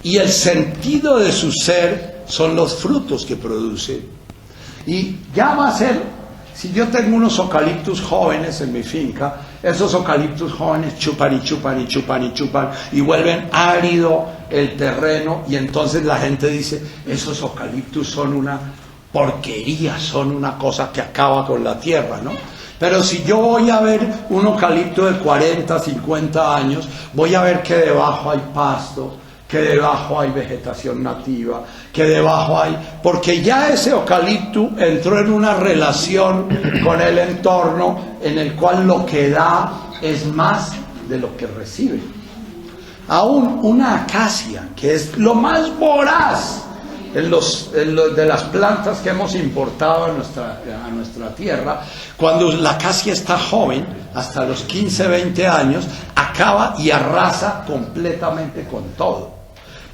Y el sentido de su ser son los frutos que produce. Y ya va a ser, si yo tengo unos eucaliptus jóvenes en mi finca, esos eucaliptus jóvenes chupan y chupan y chupan y chupan y vuelven árido el terreno, y entonces la gente dice, esos eucaliptus son una porquería, son una cosa que acaba con la tierra, ¿no? Pero si yo voy a ver un eucalipto de 40, 50 años, voy a ver que debajo hay pasto, que debajo hay vegetación nativa, que debajo hay... Porque ya ese eucalipto entró en una relación con el entorno en el cual lo que da es más de lo que recibe. Aún una acacia, que es lo más voraz de las plantas que hemos importado a nuestra tierra, cuando la acacia está joven, hasta los 15, 20 años, acaba y arrasa completamente con todo.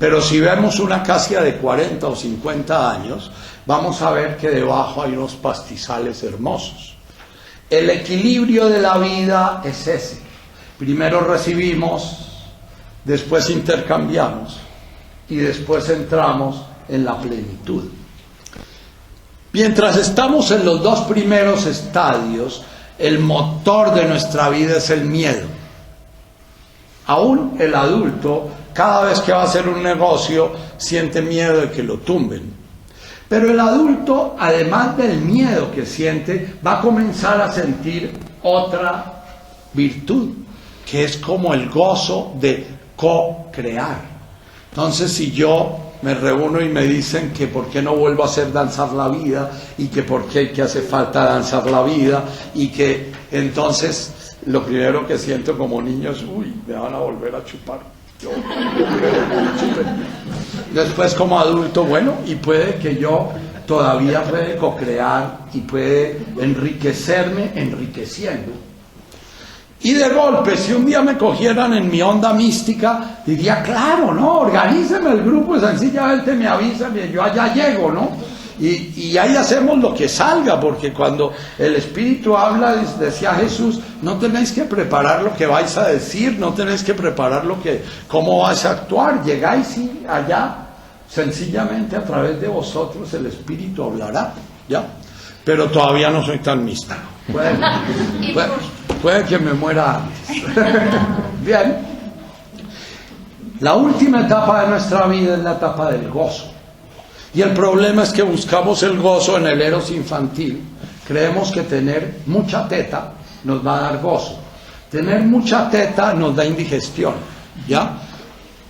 Pero si vemos una acacia de 40 o 50 años, vamos a ver que debajo hay unos pastizales hermosos. El equilibrio de la vida es ese. Primero recibimos, después intercambiamos y después entramos en la plenitud. Mientras estamos en los dos primeros estadios, el motor de nuestra vida es el miedo. Aún el adulto, cada vez que va a hacer un negocio, siente miedo de que lo tumben. Pero el adulto, además del miedo que siente, va a comenzar a sentir otra virtud, que es como el gozo de co-crear. Entonces, si yo me reúno y me dicen que por qué no vuelvo a hacer Danzar la Vida, y que por qué que hace falta danzar la vida, y que entonces lo primero que siento como niño es, uy, me van a volver a chupar. Yo después como adulto, bueno, y puede que yo todavía puede co-crear y puede enriquecerme enriqueciendo. Y de golpe, si un día me cogieran en mi onda mística, diría, claro, ¿no? Organíceme el grupo, sencillamente me avisan y yo allá llego, ¿no? Y ahí hacemos lo que salga, porque cuando el Espíritu habla, decía Jesús, no tenéis que preparar lo que vais a decir, no tenéis que preparar cómo vais a actuar, llegáis y allá, sencillamente a través de vosotros el Espíritu hablará, ¿ya? Pero todavía no soy tan místico. Puede que me muera antes. Bien. La última etapa de nuestra vida es la etapa del gozo. Y el problema es que buscamos el gozo en el eros infantil. Creemos que tener mucha teta nos va a dar gozo. Tener mucha teta nos da indigestión, ¿ya?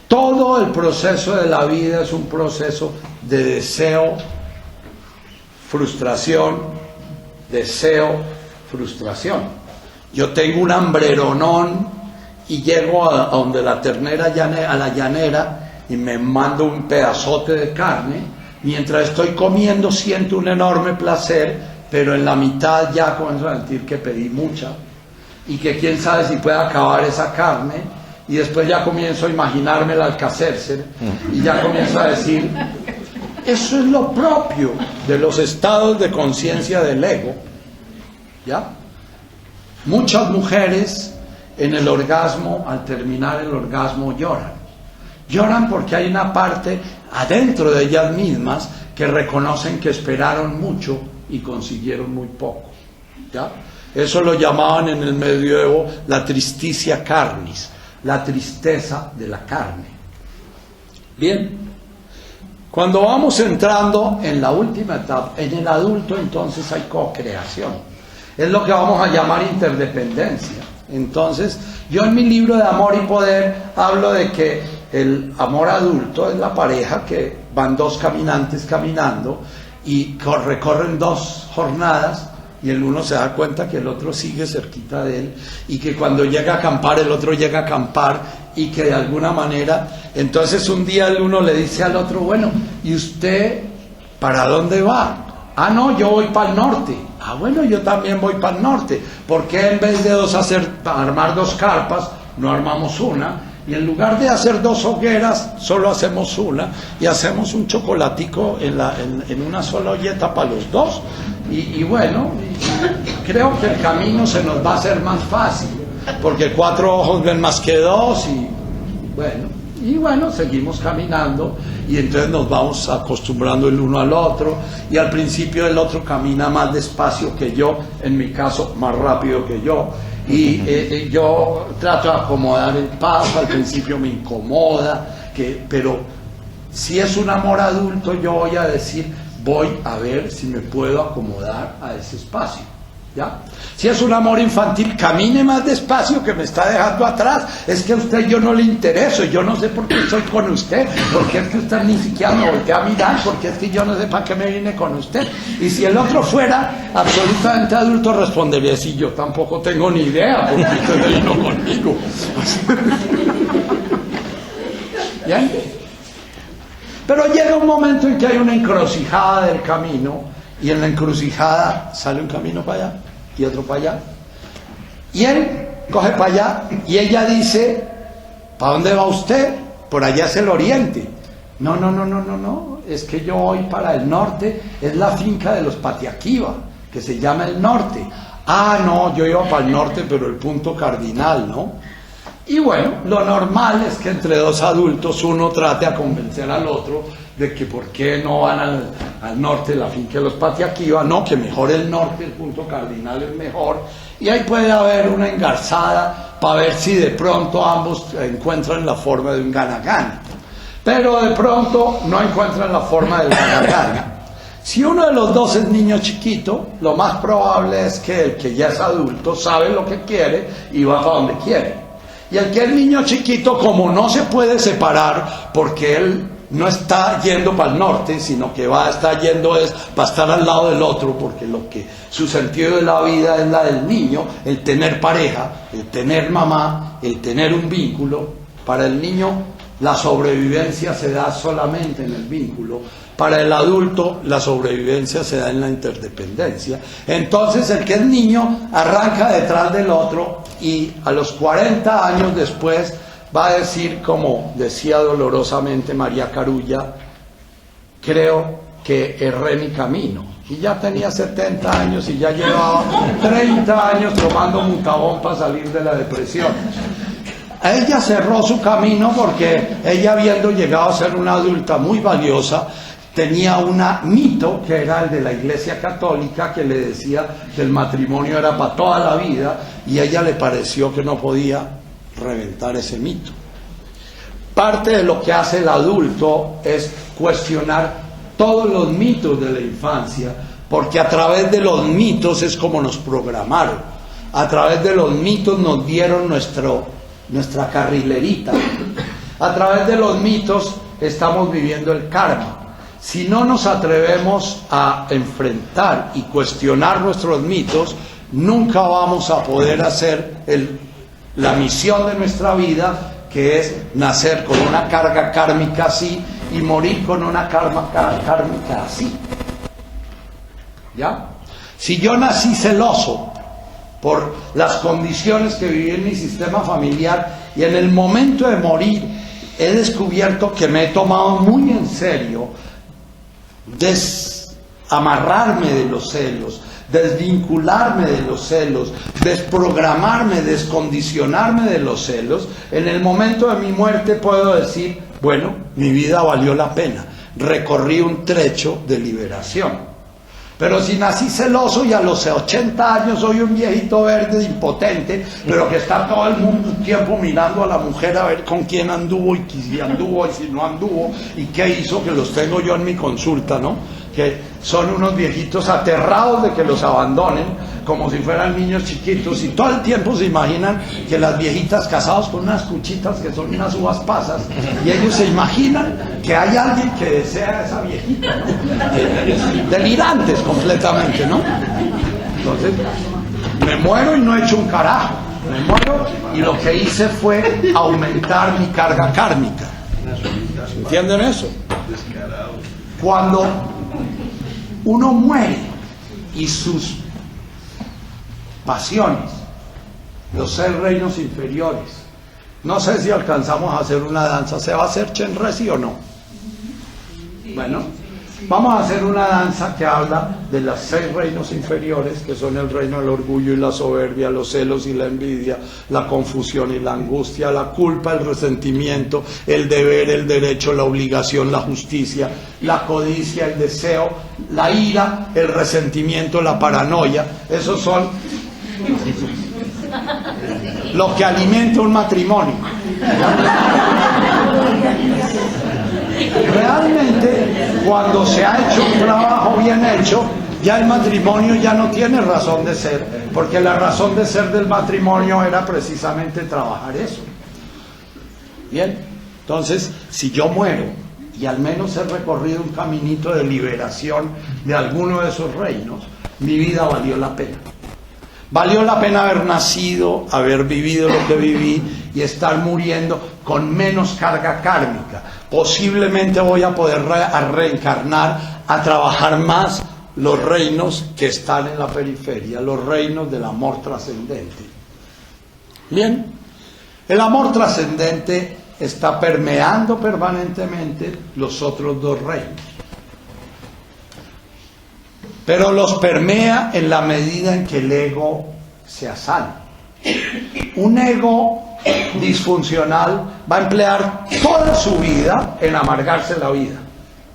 Todo el proceso de la vida es un proceso de deseo, frustración, deseo, frustración. Yo tengo un hambreronón y llego a donde la ternera, a la llanera, y me mando un pedazote de carne. Mientras estoy comiendo siento un enorme placer, pero en la mitad ya comienzo a sentir que pedí mucha y que quién sabe si pueda acabar esa carne, y después ya comienzo a imaginarme el Alcacercer y ya comienzo a decir, eso es lo propio de los estados de conciencia del ego, ¿ya? Muchas mujeres en el orgasmo, al terminar el orgasmo, lloran porque hay una parte adentro de ellas mismas que reconocen que esperaron mucho y consiguieron muy poco, ¿ya? Eso lo llamaban en el medioevo la tristitia carnis, la tristeza de la carne. Bien, cuando vamos entrando en la última etapa, en el adulto, entonces hay co-creación, es lo que vamos a llamar interdependencia. Entonces, yo en mi libro de Amor y Poder hablo de que el amor adulto es la pareja que van dos caminantes caminando y recorren dos jornadas, y el uno se da cuenta que el otro sigue cerquita de él, y que cuando llega a acampar el otro llega a acampar, y que de alguna manera, entonces un día el uno le dice al otro, bueno, ¿y usted para dónde va? Ah, no, yo voy para el norte. Ah, bueno, yo también voy para el norte. ¿Por qué en vez de armar dos carpas, no armamos una? Y en lugar de hacer dos hogueras, solo hacemos una, y hacemos un chocolatico en una sola olleta para los dos. Y bueno, creo que el camino se nos va a hacer más fácil, porque 4 ojos ven más que 2, y bueno, seguimos caminando, y entonces nos vamos acostumbrando el uno al otro, y al principio el otro camina más despacio que yo, en mi caso más rápido que yo, y yo trato de acomodar el paso. Al principio me incomoda, pero si es un amor adulto, yo voy a decir, voy a ver si me puedo acomodar a ese espacio, ¿ya? Si es un amor infantil, camine más despacio, que me está dejando atrás, es que a usted yo no le intereso, yo no sé por qué estoy con usted, porque es que usted ni siquiera me voltea a mirar, porque es que yo no sé para qué me vine con usted. Y si el otro fuera absolutamente adulto, respondería, sí, yo tampoco tengo ni idea por qué usted vino conmigo. ¿Bien? Pero llega un momento en que hay una encrucijada del camino, y en la encrucijada sale un camino para allá y otro para allá, y él coge para allá y ella dice, ¿para dónde va usted? Por allá es el oriente. No, es que yo voy para el norte, es la finca de los Patiaquiva, que se llama el norte. Ah, no, yo iba para el norte, pero el punto cardinal, ¿no? Y bueno, lo normal es que entre dos adultos uno trate a convencer al otro de que por qué no van al norte, la finca de los Patiaquiva, no, que mejor el norte, el punto cardinal es mejor, y ahí puede haber una engarzada para ver si de pronto ambos encuentran la forma de un gana-gana. Pero de pronto no encuentran la forma del gana-gana. Si uno de los dos es niño chiquito, lo más probable es que el que ya es adulto sabe lo que quiere y va para donde quiere. Y el que es niño chiquito, como no se puede separar, porque él no está yendo para el norte, sino que está yendo para estar al lado del otro, porque su sentido de la vida es la del niño, el tener pareja, el tener mamá, el tener un vínculo. Para el niño la sobrevivencia se da solamente en el vínculo. Para el adulto la sobrevivencia se da en la interdependencia. Entonces el que es niño arranca detrás del otro y a los 40 años después va a decir, como decía dolorosamente María Carulla, creo que erré mi camino. Y ya tenía 70 años y ya llevaba 30 años tomando mutabón para salir de la depresión. Ella cerró su camino porque ella, habiendo llegado a ser una adulta muy valiosa, tenía un mito que era el de la Iglesia Católica, que le decía que el matrimonio era para toda la vida, y a ella le pareció que no podía reventar ese mito. Parte de lo que hace el adulto es cuestionar todos los mitos de la infancia, porque a través de los mitos es como nos programaron. A través de los mitos nos dieron nuestra carrilerita. A través de los mitos estamos viviendo el karma. Si no nos atrevemos a enfrentar y cuestionar nuestros mitos, nunca vamos a poder hacer la misión de nuestra vida, que es nacer con una carga kármica así y morir con una carga kármica así. ¿Ya? Si yo nací celoso por las condiciones que viví en mi sistema familiar y en el momento de morir he descubierto que me he tomado muy en serio desamarrarme de los celos, desvincularme de los celos, desprogramarme, descondicionarme de los celos, en el momento de mi muerte puedo decir, bueno, mi vida valió la pena, recorrí un trecho de liberación. Pero si nací celoso y a los 80 años soy un viejito verde impotente, pero que está todo el tiempo mirando a la mujer a ver con quién anduvo y si anduvo y si no anduvo y qué hizo, que los tengo yo en mi consulta, ¿no? Que son unos viejitos aterrados de que los abandonen, como si fueran niños chiquitos, y todo el tiempo se imaginan que las viejitas casados con unas cuchitas que son unas uvas pasas, y ellos se imaginan que hay alguien que desea a esa viejita, ¿no? Delirantes completamente, ¿no? Entonces, me muero y no he hecho un carajo, me muero y lo que hice fue aumentar mi carga kármica. ¿Entienden eso? Cuando uno muere y sus pasiones, los 6 reinos inferiores, no sé si alcanzamos a hacer una danza. ¿Se va a hacer Chenrezig o no? Bueno, vamos a hacer una danza que habla de los 6 reinos inferiores, que son el reino del orgullo y la soberbia, los celos y la envidia, la confusión y la angustia, la culpa, el resentimiento, el deber, el derecho, la obligación, la justicia, la codicia, el deseo, la ira, el resentimiento, la paranoia. Esos son lo que alimenta un matrimonio. Realmente, cuando se ha hecho un trabajo bien hecho, ya el matrimonio ya no tiene razón de ser, porque la razón de ser del matrimonio era precisamente trabajar eso. Bien, entonces, si yo muero y al menos he recorrido un caminito de liberación de alguno de esos reinos, mi vida valió la pena. Valió la pena haber nacido, haber vivido lo que viví y estar muriendo con menos carga kármica. Posiblemente voy a poder reencarnar, a trabajar más los reinos que están en la periferia, los reinos del amor trascendente. Bien, el amor trascendente está permeando permanentemente los otros 2 reinos. Pero los permea en la medida en que el ego sea sano. Un ego disfuncional va a emplear toda su vida en amargarse la vida.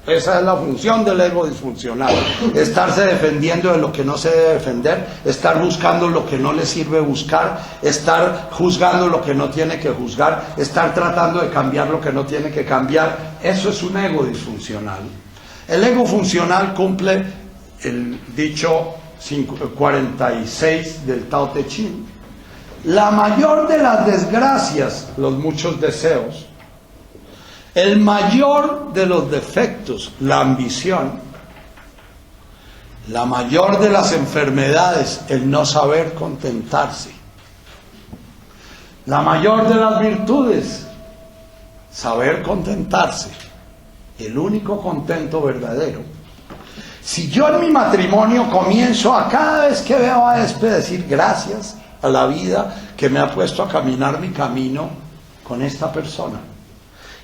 Esa es la función del ego disfuncional, estarse defendiendo de lo que no se debe defender, estar buscando lo que no le sirve buscar, estar juzgando lo que no tiene que juzgar, estar tratando de cambiar lo que no tiene que cambiar. Eso es un ego disfuncional. El ego funcional cumple el dicho 46 del Tao Te Ching. La mayor de las desgracias, los muchos deseos, el mayor de los defectos, la ambición, la mayor de las enfermedades, el no saber contentarse, la mayor de las virtudes, saber contentarse, el único contento verdadero. Si yo en mi matrimonio comienzo a cada vez que veo a decir gracias a la vida que me ha puesto a caminar mi camino con esta persona,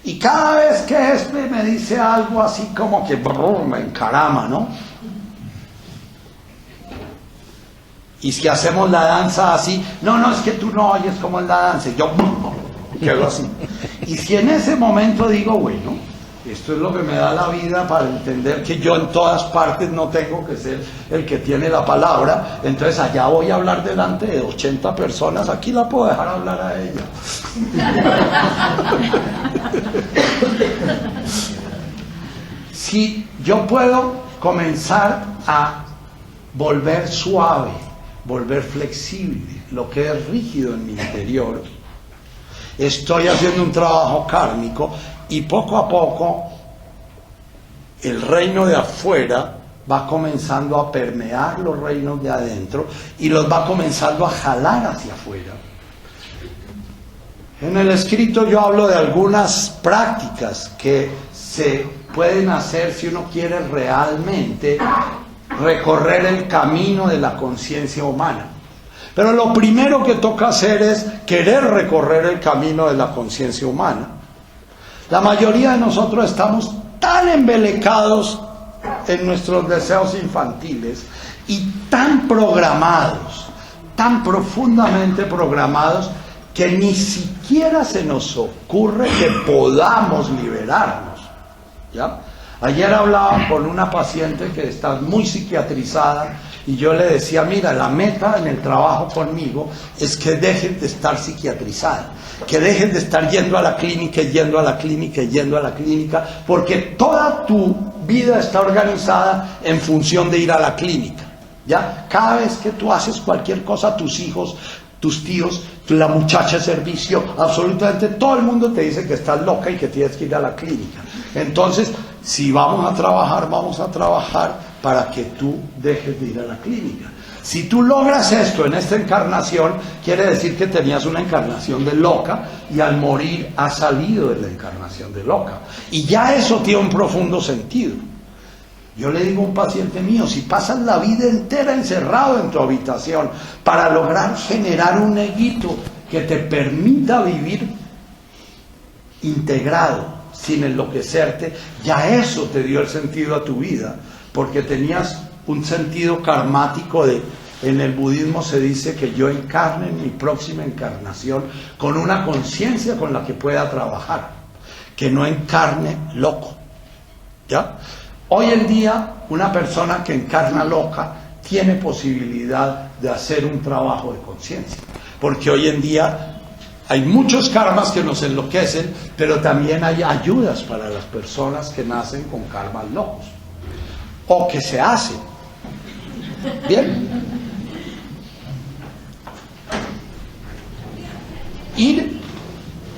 y cada vez que me dice algo así como que me encarama, ¿no? Y si hacemos la danza así, no, es que tú no oyes cómo es la danza, y yo quedo así. Y si en ese momento digo, bueno, esto es lo que me da la vida para entender que yo en todas partes no tengo que ser el que tiene la palabra, entonces allá voy a hablar delante de 80 personas, aquí la puedo dejar hablar a ella. Si yo puedo comenzar a volver suave, volver flexible, lo que es rígido en mi interior, estoy haciendo un trabajo kármico y poco a poco el reino de afuera va comenzando a permear los reinos de adentro y los va comenzando a jalar hacia afuera. En el escrito yo hablo de algunas prácticas que se pueden hacer si uno quiere realmente recorrer el camino de la conciencia humana. Pero lo primero que toca hacer es querer recorrer el camino de la conciencia humana. La mayoría de nosotros estamos tan embelecados en nuestros deseos infantiles y tan programados, tan profundamente programados, que ni siquiera se nos ocurre que podamos liberarnos, ¿ya? Ayer hablaba con una paciente que está muy psiquiatrizada y yo le decía, mira, la meta en el trabajo conmigo es que dejen de estar psiquiatrizada, que dejen de estar yendo a la clínica, yendo a la clínica, yendo a la clínica, porque toda tu vida está organizada en función de ir a la clínica, ¿ya? Cada vez que tú haces cualquier cosa, tus hijos, tus tíos, la muchacha de servicio, absolutamente todo el mundo te dice que estás loca y que tienes que ir a la clínica. Entonces, si vamos a trabajar para que tú dejes de ir a la clínica. Si tú logras esto en esta encarnación, quiere decir que tenías una encarnación de loca y al morir has salido de la encarnación de loca. Y ya eso tiene un profundo sentido. Yo le digo a un paciente mío, si pasas la vida entera encerrado en tu habitación para lograr generar un eguito que te permita vivir integrado, sin enloquecerte, ya eso te dio el sentido a tu vida, porque tenías un sentido karmático de, en el budismo se dice que yo encarne en mi próxima encarnación con una conciencia con la que pueda trabajar, que no encarne loco, ¿ya? Hoy en día, una persona que encarna loca tiene posibilidad de hacer un trabajo de conciencia, porque hoy en día hay muchos karmas que nos enloquecen, pero también hay ayudas para las personas que nacen con karmas locos, o que se hacen. Bien.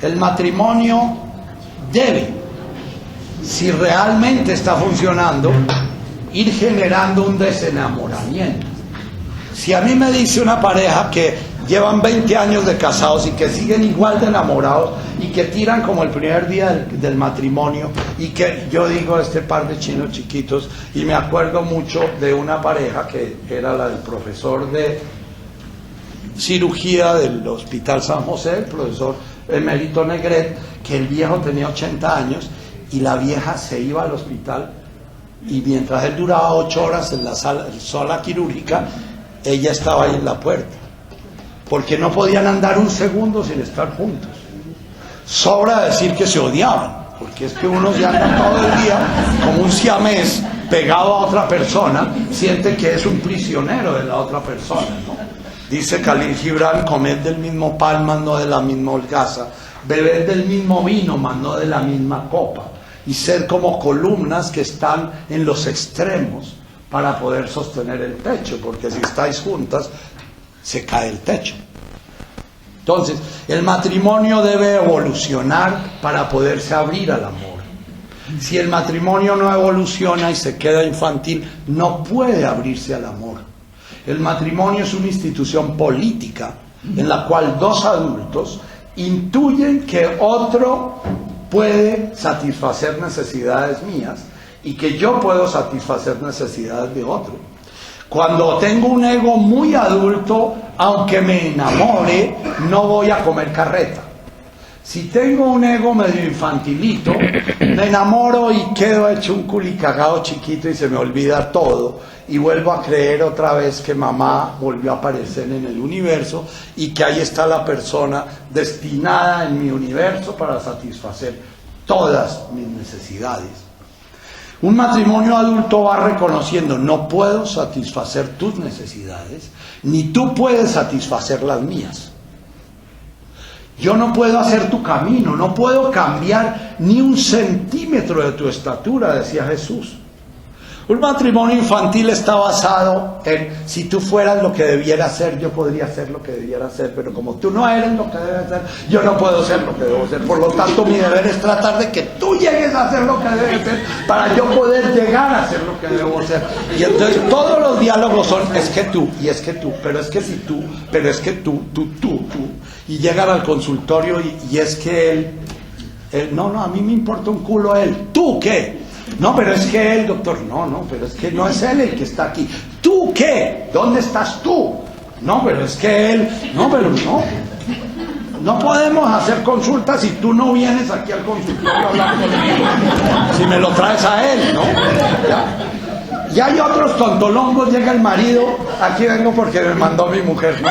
El matrimonio debe, si realmente está funcionando, ir generando un desenamoramiento. Si a mí me dice una pareja que llevan 20 años de casados y que siguen igual de enamorados y que tiran como el primer día del matrimonio, y que yo digo, este par de chinos chiquitos, y me acuerdo mucho de una pareja que era la del profesor de cirugía del Hospital San José, el profesor emérito Negret, que el viejo tenía 80 años y la vieja se iba al hospital y mientras él duraba 8 horas en la sala quirúrgica, ella estaba ahí en la puerta. porque no podían andar un segundo sin estar juntos. Sobra decir que se odiaban, porque es que uno se anda todo el día como un siamés pegado a otra persona, siente que es un prisionero de la otra persona, ¿no? Dice Khalil Gibran: comed del mismo pan, mas no de la misma holgaza, beber del mismo vino, mas no de la misma copa, y ser como columnas que están en los extremos para poder sostener el techo, porque si estáis juntas se cae el techo. Entonces, el matrimonio debe evolucionar para poderse abrir al amor. Si el matrimonio no evoluciona y se queda infantil, no puede abrirse al amor. El matrimonio es una institución política en la cual dos adultos intuyen que otro puede satisfacer necesidades mías y que yo puedo satisfacer necesidades de otro. Cuando tengo un ego muy adulto, aunque me enamore, no voy a comer carreta. Si tengo un ego medio infantilito, me enamoro y quedo hecho un culicagado chiquito y se me olvida todo, y vuelvo a creer otra vez que mamá volvió a aparecer en el universo y que ahí está la persona destinada en mi universo para satisfacer todas mis necesidades. Un matrimonio adulto va reconociendo: no puedo satisfacer tus necesidades, ni tú puedes satisfacer las mías. Yo no puedo hacer tu camino, no puedo cambiar ni un centímetro de tu estatura, decía Jesús. Un matrimonio infantil está basado en: si tú fueras lo que debiera ser, yo podría ser lo que debiera ser, pero como tú no eres lo que debes ser, yo no puedo ser lo que debo ser. Por lo tanto, mi deber es tratar de que tú llegues a ser lo que debes ser para yo poder llegar a ser lo que debo ser. Y entonces todos los diálogos son: es que tú, y es que tú, pero es que si tú, pero es que tú. Y llegan al consultorio y es que él, no, a mí me importa un culo él. ¿Tú qué? No, pero es que él, doctor, no, pero es que no es él el que está aquí. ¿Tú qué? ¿Dónde estás tú? No, pero es que él, no, pero no. No podemos hacer consultas si tú no vienes aquí al consultorio a hablar conmigo. Si me lo traes a él, ¿no? Y hay otros tontolongos, llega el marido: aquí vengo porque me mandó mi mujer, ¿no?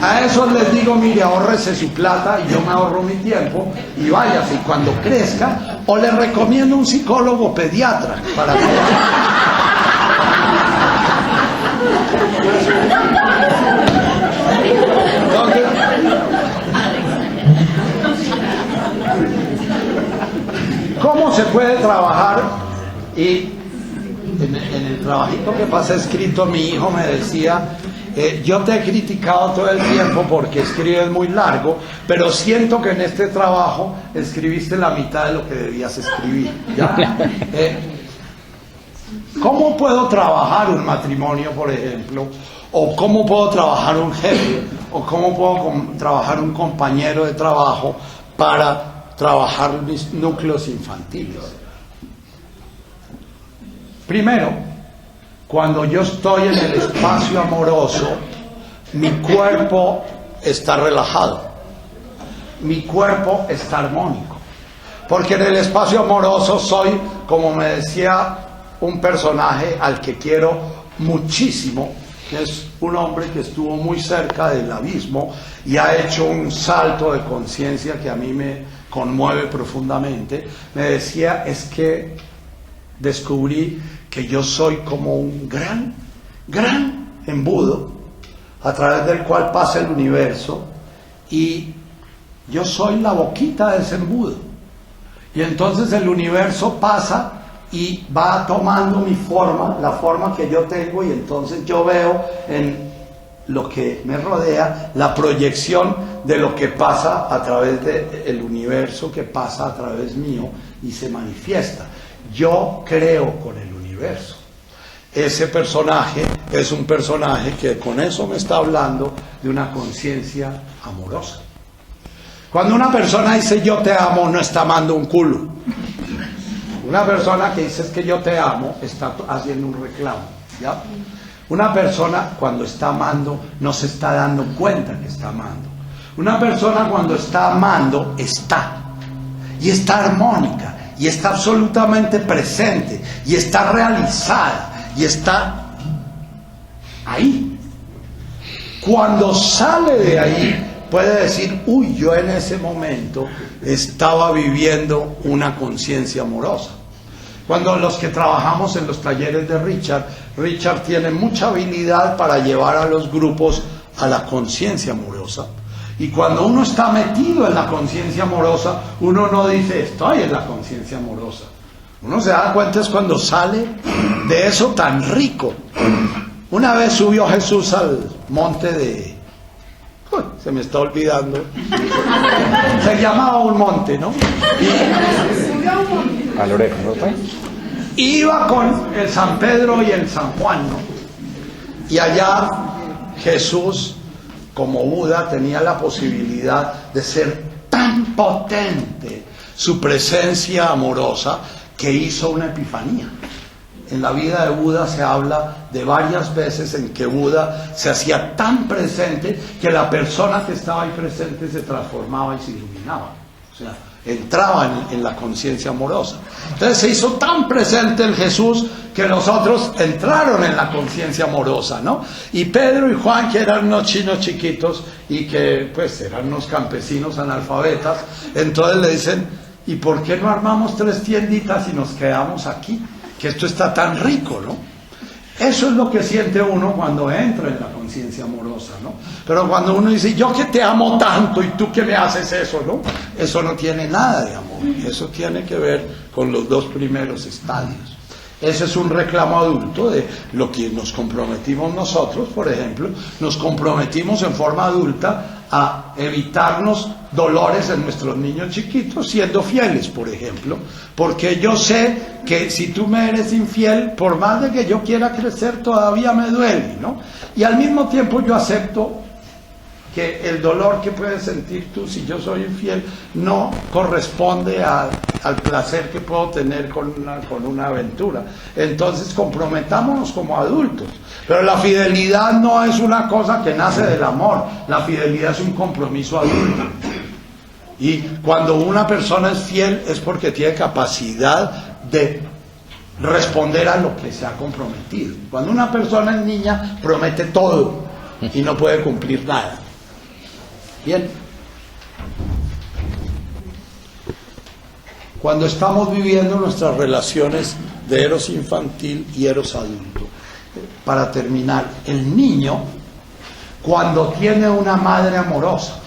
A esos les digo: mire, ahórrese su plata y yo me ahorro mi tiempo y váyase, y cuando crezca, o le recomiendo un psicólogo pediatra para que... Entonces, ¿cómo se puede trabajar? Y en el trabajito que pasa escrito, mi hijo me decía: yo te he criticado todo el tiempo porque escribes muy largo, pero siento que en este trabajo escribiste la mitad de lo que debías escribir, ¿ya? ¿Cómo puedo trabajar un matrimonio, por ejemplo? ¿O cómo puedo trabajar un jefe? ¿O cómo puedo trabajar un compañero de trabajo para trabajar mis núcleos infantiles? Primero, cuando yo estoy en el espacio amoroso, mi cuerpo está relajado, mi cuerpo está armónico, porque en el espacio amoroso soy, como me decía un personaje al que quiero muchísimo, que es un hombre que estuvo muy cerca del abismo y ha hecho un salto de conciencia que a mí me conmueve profundamente. Me decía: es que descubrí que yo soy como un gran embudo a través del cual pasa el universo, y yo soy la boquita de ese embudo, y entonces el universo pasa y va tomando mi forma, la forma que yo tengo, y entonces yo veo en lo que me rodea la proyección de lo que pasa a través del universo, que pasa a través mío y se manifiesta. Yo creo con el universo. Ese personaje es un personaje que con eso me está hablando de una conciencia amorosa. Cuando una persona dice yo te amo, no está amando un culo. Una persona que dice es que yo te amo está haciendo un reclamo, ¿ya? Una persona cuando está amando no se está dando cuenta que está amando. Una persona cuando está amando está, y está armónica, y está absolutamente presente, y está realizada, y está ahí. Cuando sale de ahí, puede decir, uy, yo en ese momento estaba viviendo una conciencia amorosa. Cuando los que trabajamos en los talleres de Richard tiene mucha habilidad para llevar a los grupos a la conciencia amorosa. Y cuando uno está metido en la conciencia amorosa, uno no dice, estoy en la conciencia amorosa. Uno se da cuenta es cuando sale de eso tan rico. Una vez subió Jesús al monte de... Uy, se me está olvidando. Se llamaba un monte, ¿no? Al orejo, ¿no? Iba con el San Pedro y el San Juan, ¿no? Y allá Jesús, como Buda, tenía la posibilidad de ser tan potente su presencia amorosa que hizo una epifanía. En la vida de Buda se habla de varias veces en que Buda se hacía tan presente que la persona que estaba ahí presente se transformaba y se iluminaba. O sea, entraba en la conciencia amorosa. Entonces se hizo tan presente el Jesús que los otros entraron en la conciencia amorosa, ¿no? Y Pedro y Juan, que eran unos chinos chiquitos y que pues eran unos campesinos analfabetas, entonces le dicen, ¿y por qué no armamos 3 tienditas y nos quedamos aquí? Que esto está tan rico, ¿no? Eso es lo que siente uno cuando entra en la conciencia amorosa, ¿no? Pero cuando uno dice, yo que te amo tanto y tú que me haces eso, ¿no? Eso no tiene nada de amor. Eso tiene que ver con los 2 primeros estadios. Ese es un reclamo adulto de lo que nos comprometimos nosotros, por ejemplo. Nos comprometimos en forma adulta a evitarnos dolores en nuestros niños chiquitos siendo fieles, por ejemplo, porque yo sé que si tú me eres infiel, por más de que yo quiera crecer, todavía me duele, ¿no? Y al mismo tiempo yo acepto que el dolor que puedes sentir tú si yo soy infiel no corresponde al placer que puedo tener con una aventura. Entonces comprometámonos como adultos. Pero la fidelidad no es una cosa que nace del amor. La fidelidad es un compromiso adulto. Y cuando una persona es fiel es porque tiene capacidad de responder a lo que se ha comprometido. Cuando una persona es niña, promete todo y no puede cumplir nada. Bien. Cuando estamos viviendo nuestras relaciones de eros infantil y eros adulto, para terminar, el niño, cuando tiene una madre amorosa,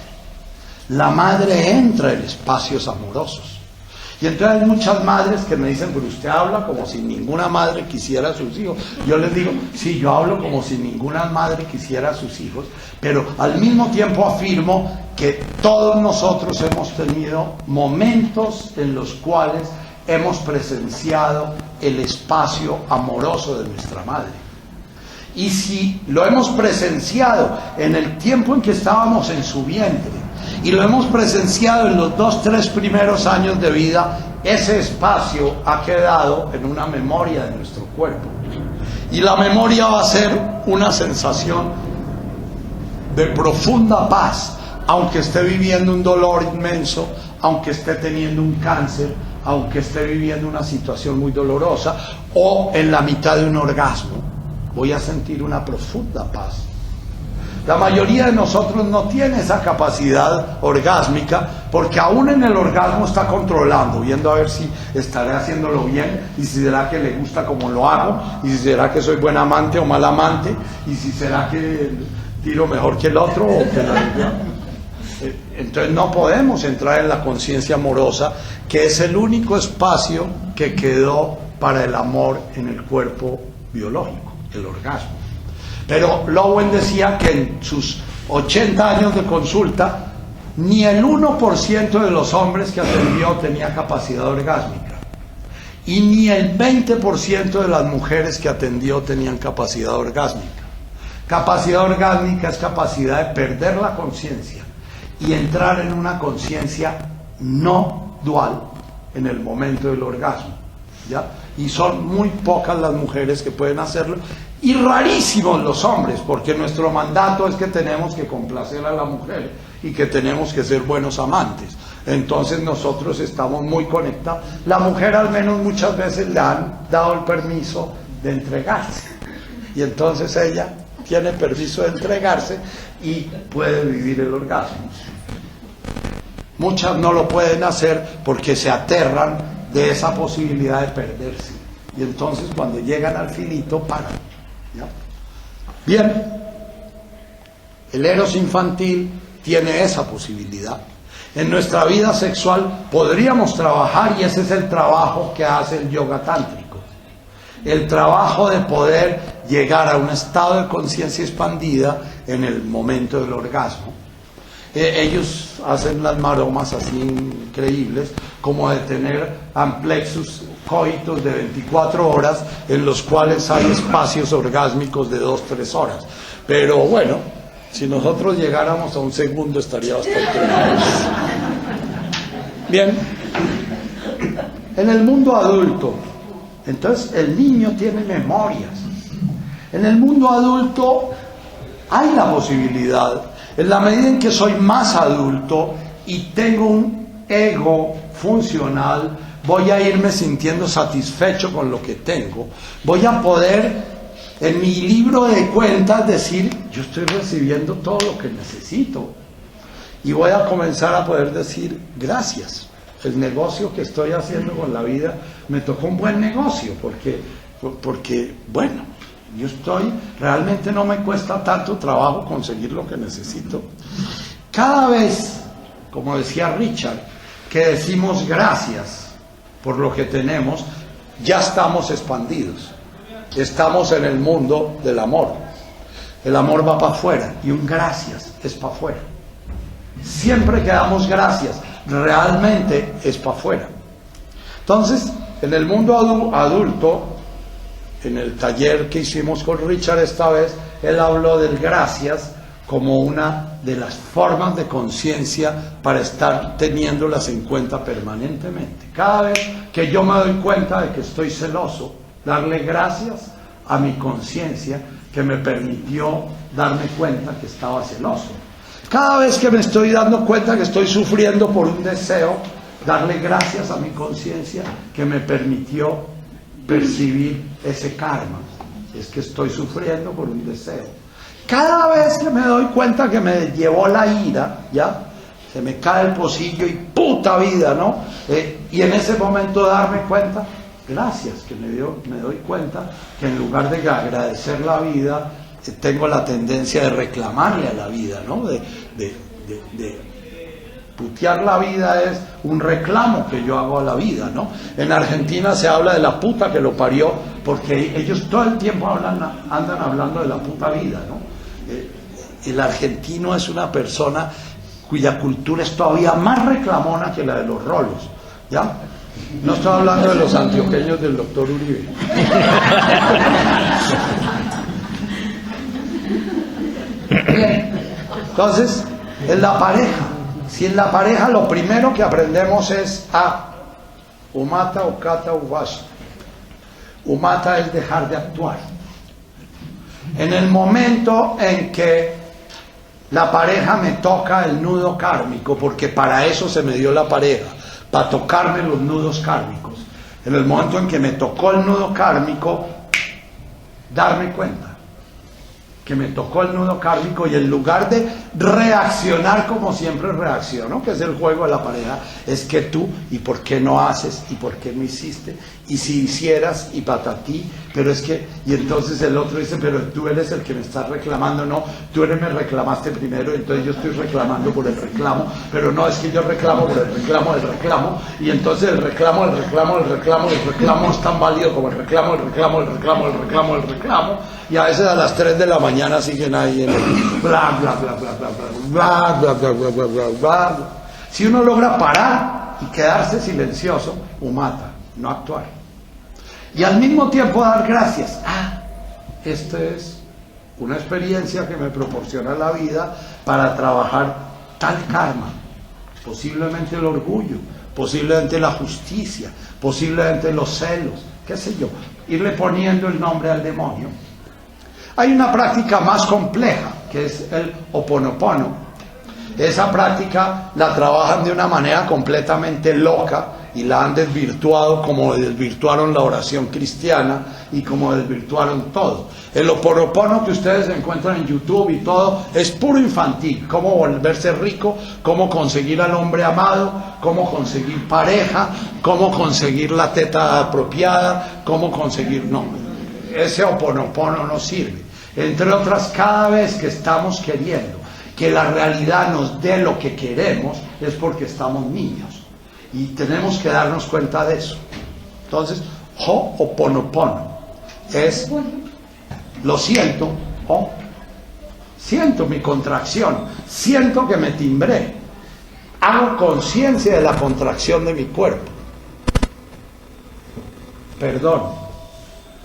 la madre entra en espacios amorosos. Y entonces hay muchas madres que me dicen, pero usted habla como si ninguna madre quisiera a sus hijos. Yo les digo, sí, yo hablo como si ninguna madre quisiera a sus hijos, pero al mismo tiempo afirmo que todos nosotros hemos tenido momentos en los cuales hemos presenciado el espacio amoroso de nuestra madre. Y si lo hemos presenciado en el tiempo en que estábamos en su vientre, y lo hemos presenciado en los 2-3 primeros años de vida, ese espacio ha quedado en una memoria de nuestro cuerpo. Y la memoria va a ser una sensación de profunda paz, aunque esté viviendo un dolor inmenso, aunque esté teniendo un cáncer, aunque esté viviendo una situación muy dolorosa, o en la mitad de un orgasmo. Voy a sentir una profunda paz. La mayoría de nosotros no tiene esa capacidad orgásmica porque aún en el orgasmo está controlando, viendo a ver si estaré haciéndolo bien y si será que le gusta como lo hago y si será que soy buen amante o mal amante y si será que tiro mejor que el otro o que entonces no podemos entrar en la conciencia amorosa, que es el único espacio que quedó para el amor en el cuerpo biológico, el orgasmo. Pero Lowen decía que en sus 80 años de consulta, ni el 1% de los hombres que atendió tenía capacidad orgásmica. Y ni el 20% de las mujeres que atendió tenían capacidad orgásmica. Capacidad orgásmica es capacidad de perder la conciencia y entrar en una conciencia no dual en el momento del orgasmo, ¿ya? Y son muy pocas las mujeres que pueden hacerlo. Y rarísimos los hombres, porque nuestro mandato es que tenemos que complacer a la mujer y que tenemos que ser buenos amantes. Entonces nosotros estamos muy conectados. La mujer al menos muchas veces le han dado el permiso de entregarse. Y entonces ella tiene permiso de entregarse y puede vivir el orgasmo. Muchas no lo pueden hacer porque se aterran de esa posibilidad de perderse. Y entonces cuando llegan al finito, paran. ¿Ya? Bien, el eros infantil tiene esa posibilidad. En nuestra vida sexual podríamos trabajar, y ese es el trabajo que hace el yoga tántrico. El trabajo de poder llegar a un estado de conciencia expandida en el momento del orgasmo. Ellos hacen las maromas así increíbles, como de tener amplexus coitos de 24 horas, en los cuales hay espacios orgásmicos de 2-3 horas. Pero bueno, si nosotros llegáramos a un segundo estaría bastante bien. Bien, en el mundo adulto, entonces el niño tiene memorias. En el mundo adulto hay la posibilidad, en la medida en que soy más adulto y tengo un ego funcional, voy a irme sintiendo satisfecho con lo que tengo. Voy a poder, en mi libro de cuentas, decir, yo estoy recibiendo todo lo que necesito. Y voy a comenzar a poder decir, gracias. El negocio que estoy haciendo con la vida me tocó un buen negocio, porque bueno, realmente no me cuesta tanto trabajo conseguir lo que necesito. Cada vez, como decía Richard, que decimos gracias por lo que tenemos, ya estamos expandidos. Estamos en el mundo del amor. El amor va para afuera y un gracias es para afuera. Siempre que damos gracias, realmente es para afuera. Entonces, en el mundo adulto, en el taller que hicimos con Richard esta vez, él habló del gracias como una de las formas de conciencia para estar teniéndolas en cuenta permanentemente. Cada vez que yo me doy cuenta de que estoy celoso, darle gracias a mi conciencia que me permitió darme cuenta que estaba celoso. Cada vez que me estoy dando cuenta que estoy sufriendo por un deseo, darle gracias a mi conciencia que me permitió percibir ese karma. Es que estoy sufriendo por un deseo. Cada vez que me doy cuenta que me llevó la ira, ¿ya? Se me cae el pocillo y puta vida, ¿no? Y en ese momento darme cuenta, gracias, que me doy cuenta que en lugar de agradecer la vida, tengo la tendencia de reclamarle a la vida, ¿no? De putear la vida es un reclamo que yo hago a la vida, ¿no? En Argentina se habla de la puta que lo parió, porque ellos todo el tiempo andan hablando de la puta vida, ¿no? El argentino es una persona cuya cultura es todavía más reclamona que la de los rolos, ¿ya? No estoy hablando de los antioqueños del doctor Uribe. Entonces, en la pareja, si en la pareja lo primero que aprendemos es umata, ukata, uvash. Umata es dejar de actuar. En el momento en que la pareja me toca el nudo kármico, porque para eso se me dio la pareja, para tocarme los nudos kármicos. En el momento en que me tocó el nudo kármico, darme cuenta que me tocó el nudo kármico, y en lugar de reaccionar como siempre reacciono, que es el juego de la pareja, es que tú, ¿y por qué no haces? ¿Y por qué no hiciste? Y si hicieras, y patatí, pero es que, y entonces el otro dice, pero tú eres el que me estás reclamando. No, tú me reclamaste primero, entonces yo estoy reclamando por el reclamo, pero no, es que yo reclamo por el reclamo, y entonces el reclamo es tan válido como el reclamo, y a veces a las 3 de la mañana siguen ahí en el bla bla bla bla bla bla bla bla bla bla bla bla bla. Si uno logra parar y quedarse silencioso, umata, no actuar, y al mismo tiempo dar gracias. Esta es una experiencia que me proporciona la vida para trabajar tal karma, posiblemente el orgullo, posiblemente la justicia, posiblemente los celos, qué sé yo, irle poniendo el nombre al demonio. Hay una práctica más compleja, que es el Ho'oponopono. Esa práctica la trabajan de una manera completamente loca y la han desvirtuado como desvirtuaron la oración cristiana y como desvirtuaron todo. El Ho'oponopono que ustedes encuentran en YouTube y todo es puro infantil. Cómo volverse rico, cómo conseguir al hombre amado, cómo conseguir pareja, cómo conseguir la teta apropiada, cómo conseguir... No, ese Ho'oponopono no sirve. Entre otras, cada vez que estamos queriendo que la realidad nos dé lo que queremos es porque estamos niños y tenemos que darnos cuenta de eso. Entonces, Ho'oponopono es lo siento, siento mi contracción, siento que me timbré, hago conciencia de la contracción de mi cuerpo, perdón.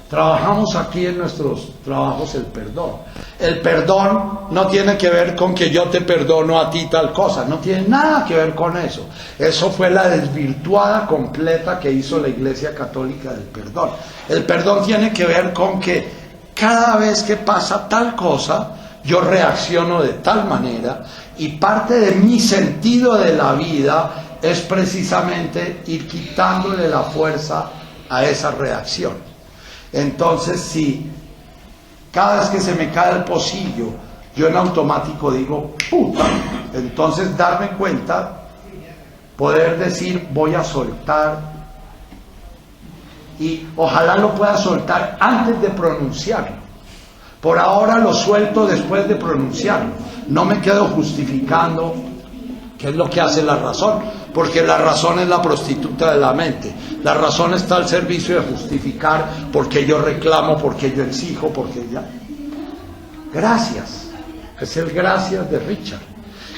Trabajamos aquí en nuestros trabajos el perdón. El perdón no tiene que ver con que yo te perdono a ti tal cosa, no tiene nada que ver con eso. Eso fue la desvirtuada completa que hizo la Iglesia Católica del perdón. El perdón tiene que ver con que cada vez que pasa tal cosa, yo reacciono de tal manera y parte de mi sentido de la vida es precisamente ir quitándole la fuerza a esa reacción. Entonces, si cada vez que se me cae el pocillo, yo en automático digo, puta, entonces darme cuenta, poder decir, voy a soltar, y ojalá lo pueda soltar antes de pronunciarlo. Por ahora lo suelto después de pronunciarlo. No me quedo justificando, que es lo que hace la razón. Porque la razón es la prostituta de la mente. La razón está al servicio de justificar porque yo reclamo, porque yo exijo, porque ya. Gracias. Es el gracias de Richard.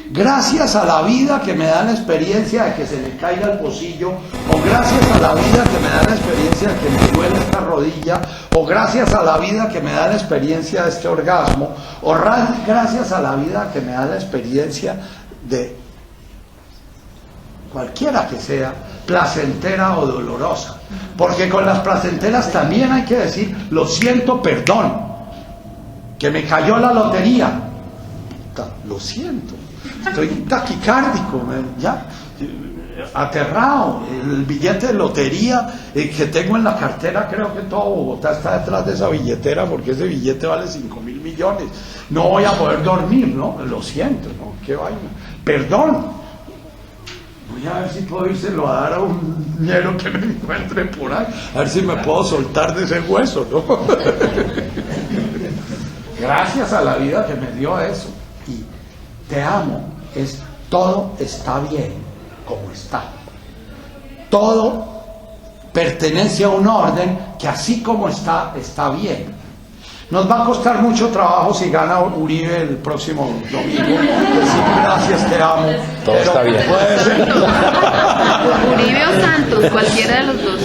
Gracias a la vida que me da la experiencia de que se me caiga el pocillo, o gracias a la vida que me da la experiencia de que me duele esta rodilla, o gracias a la vida que me da la experiencia de este orgasmo, o gracias a la vida que me da la experiencia de cualquiera que sea, placentera o dolorosa. Porque con las placenteras también hay que decir, lo siento, perdón, que me cayó la lotería. Lo siento, estoy taquicárdico, ya, aterrado. El billete de lotería que tengo en la cartera, creo que todo Bogotá está detrás de esa billetera, porque ese billete vale 5.000 millones. No voy a poder dormir, ¿no? Lo siento, ¿no? Qué vaina. Perdón. Voy a ver si puedo írselo a dar a un ñero que me encuentre por ahí, a ver si me puedo soltar de ese hueso, ¿no? Gracias a la vida que me dio eso. Y te amo, es todo está bien como está. Todo pertenece a un orden que así como está, está bien. Nos va a costar mucho trabajo si gana Uribe el próximo domingo. Decir gracias, te amo. Todo está bien. Puede ser. Uribe o Santos, cualquiera de los dos.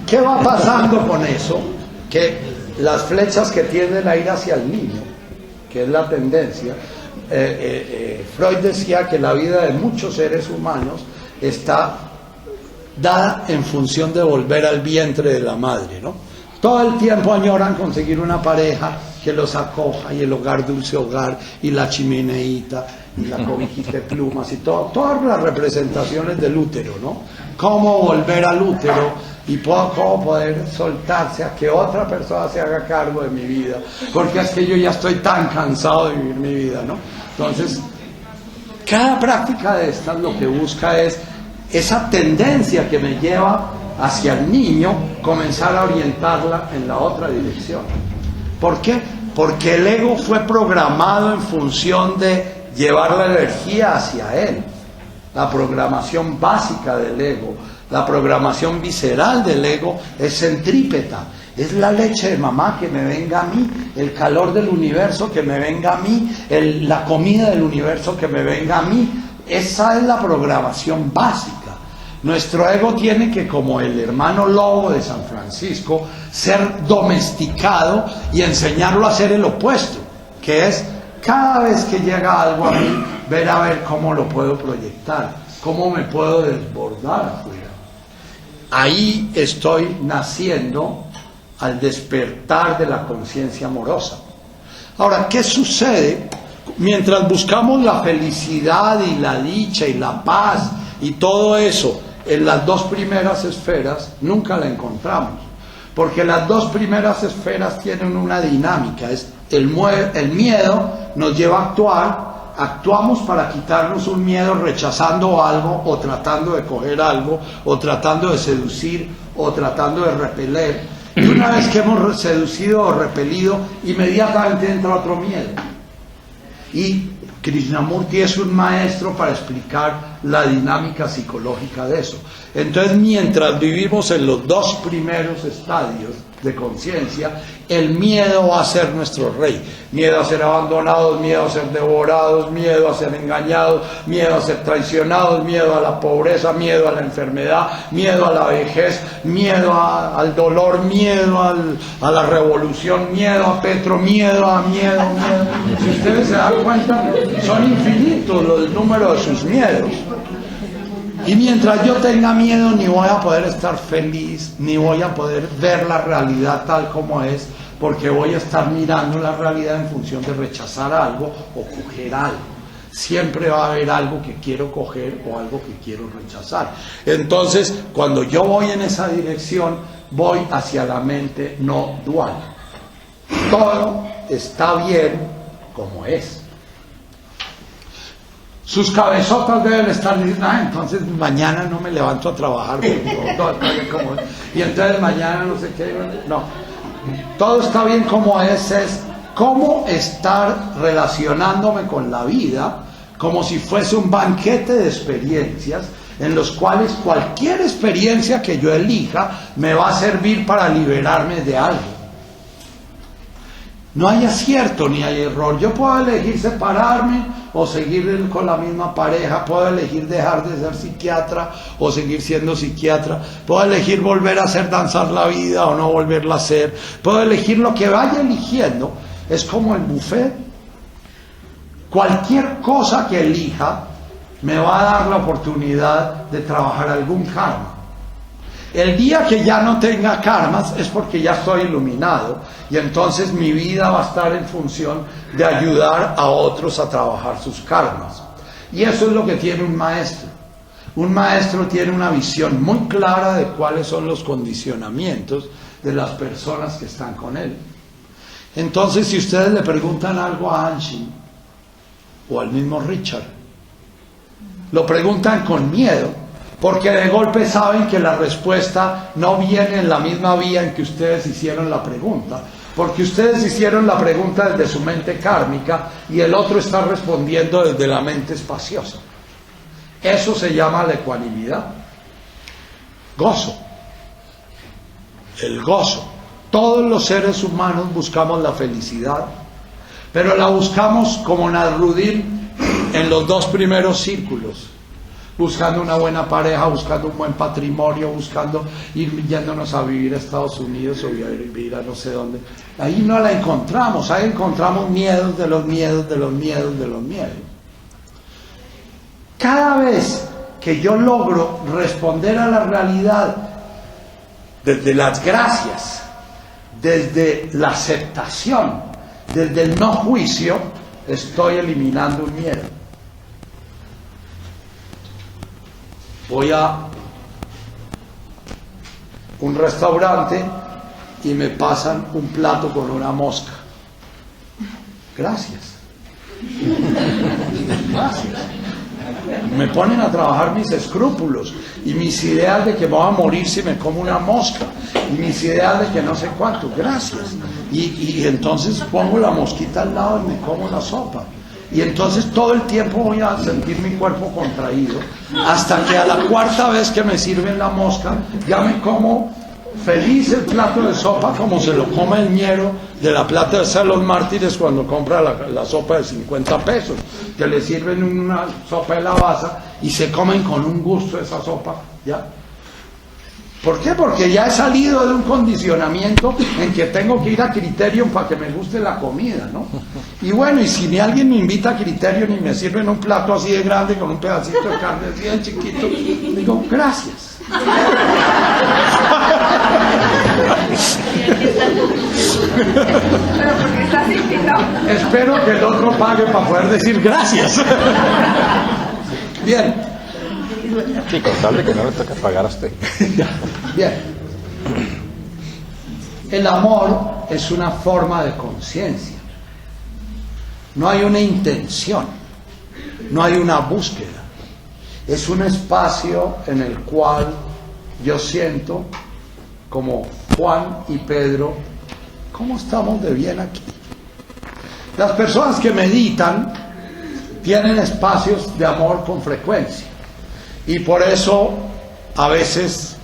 ¿Qué va pasando con eso? Que las flechas que tienden a ir hacia el niño, que es la tendencia, Freud decía que la vida de muchos seres humanos está dada en función de volver al vientre de la madre, ¿no? Todo el tiempo añoran conseguir una pareja que los acoja, y el hogar dulce hogar, y la chimeneita, y la cobijita de plumas, y todas las representaciones del útero, ¿no? Cómo volver al útero y cómo poder soltarse a que otra persona se haga cargo de mi vida, porque es que yo ya estoy tan cansado de vivir mi vida, ¿no? Entonces, cada práctica de estas lo que busca es esa tendencia que me lleva hacia el niño, comenzar a orientarla en la otra dirección. ¿Por qué? Porque el ego fue programado en función de llevar la energía hacia él. La programación básica del ego, la programación visceral del ego es centrípeta. Es la leche de mamá que me venga a mí, el calor del universo que me venga a mí, la comida del universo que me venga a mí. Esa es la programación básica. Nuestro ego tiene que, como el hermano lobo de San Francisco, ser domesticado y enseñarlo a hacer el opuesto, que es cada vez que llega algo a mí, ver a ver cómo lo puedo proyectar, cómo me puedo desbordar afuera. Ahí estoy naciendo al despertar de la conciencia amorosa. Ahora, ¿qué sucede? Mientras buscamos la felicidad y la dicha y la paz y todo eso en las dos primeras esferas, nunca la encontramos. Porque las dos primeras esferas tienen una dinámica. El miedo nos lleva a actuar. Actuamos para quitarnos un miedo rechazando algo o tratando de coger algo o tratando de seducir o tratando de repeler. Y una vez que hemos seducido o repelido, inmediatamente entra otro miedo. Y Krishnamurti es un maestro para explicar la dinámica psicológica de eso. Entonces, mientras vivimos en los dos primeros estadios de conciencia, el miedo va a ser nuestro rey. Miedo a ser abandonados, miedo a ser devorados, miedo a ser engañados, miedo a ser traicionados, miedo a la pobreza, miedo a la enfermedad, miedo a la vejez, miedo al dolor, miedo a la revolución, miedo a Petro, miedo. Si ustedes se dan cuenta, son infinitos los números de sus miedos. Y mientras yo tenga miedo, ni voy a poder estar feliz, ni voy a poder ver la realidad tal como es, porque voy a estar mirando la realidad en función de rechazar algo o coger algo. Siempre va a haber algo que quiero coger o algo que quiero rechazar. Entonces, cuando yo voy en esa dirección, voy hacia la mente no dual. Todo está bien como es. Sus cabezotas deben estar diciendo, entonces mañana no me levanto a trabajar porque todo está bien como es. Y entonces mañana no sé qué. No, todo está bien como es cómo estar relacionándome con la vida como si fuese un banquete de experiencias en los cuales cualquier experiencia que yo elija me va a servir para liberarme de algo. No hay acierto ni hay error. Yo puedo elegir separarme o seguir con la misma pareja. Puedo elegir dejar de ser psiquiatra o seguir siendo psiquiatra. Puedo elegir volver a hacer danzar la vida o no volverla a hacer. Puedo elegir lo que vaya eligiendo. Es como el buffet. Cualquier cosa que elija me va a dar la oportunidad de trabajar algún karma. El día que ya no tenga karmas es porque ya estoy iluminado y entonces mi vida va a estar en función de ayudar a otros a trabajar sus karmas. Y eso es lo que tiene un maestro. Un maestro tiene una visión muy clara de cuáles son los condicionamientos de las personas que están con él. Entonces, si ustedes le preguntan algo a Anshin o al mismo Richard, lo preguntan con miedo, porque de golpe saben que la respuesta no viene en la misma vía en que ustedes hicieron la pregunta, porque ustedes hicieron la pregunta desde su mente kármica y el otro está respondiendo desde la mente espaciosa. Eso se llama la ecuanimidad. Gozo. El gozo. Todos los seres humanos buscamos la felicidad, pero la buscamos como Nasruddin en los dos primeros círculos. Buscando una buena pareja, buscando un buen patrimonio, buscando ir yéndonos a vivir a Estados Unidos o vivir a no sé dónde. Ahí no la encontramos, ahí encontramos miedos de los miedos, de los miedos, de los miedos. Cada vez que yo logro responder a la realidad desde las gracias, desde la aceptación, desde el no juicio, estoy eliminando un miedo. Voy a un restaurante y me pasan un plato con una mosca. Gracias. Gracias. Me ponen a trabajar mis escrúpulos y mis ideas de que me voy a morir si me como una mosca y mis ideas de que no sé cuánto. Gracias. Y entonces pongo la mosquita al lado y me como la sopa. Y entonces todo el tiempo voy a sentir mi cuerpo contraído hasta que a la cuarta vez que me sirven la mosca ya me como feliz el plato de sopa como se lo come el ñero de la Plata de los Mártires cuando compra la sopa de 50 pesos, que le sirven una sopa de la baza y se comen con un gusto esa sopa, ¿ya? ¿Por qué? Porque ya he salido de un condicionamiento en que tengo que ir a Criterion para que me guste la comida, ¿no? Y bueno, y si ni alguien me invita a Criterion y me sirven un plato así de grande con un pedacito de carne así de chiquito, digo, gracias. Pero porque estás invitado. Espero que el otro pague para poder decir gracias. Bien. Sí, con tal de que no le toque pagar a usted. Bien. El amor es una forma de conciencia. No hay una intención, no hay una búsqueda. Es un espacio en el cual yo siento como Juan y Pedro, ¿cómo estamos de bien aquí? Las personas que meditan tienen espacios de amor con frecuencia y por eso a veces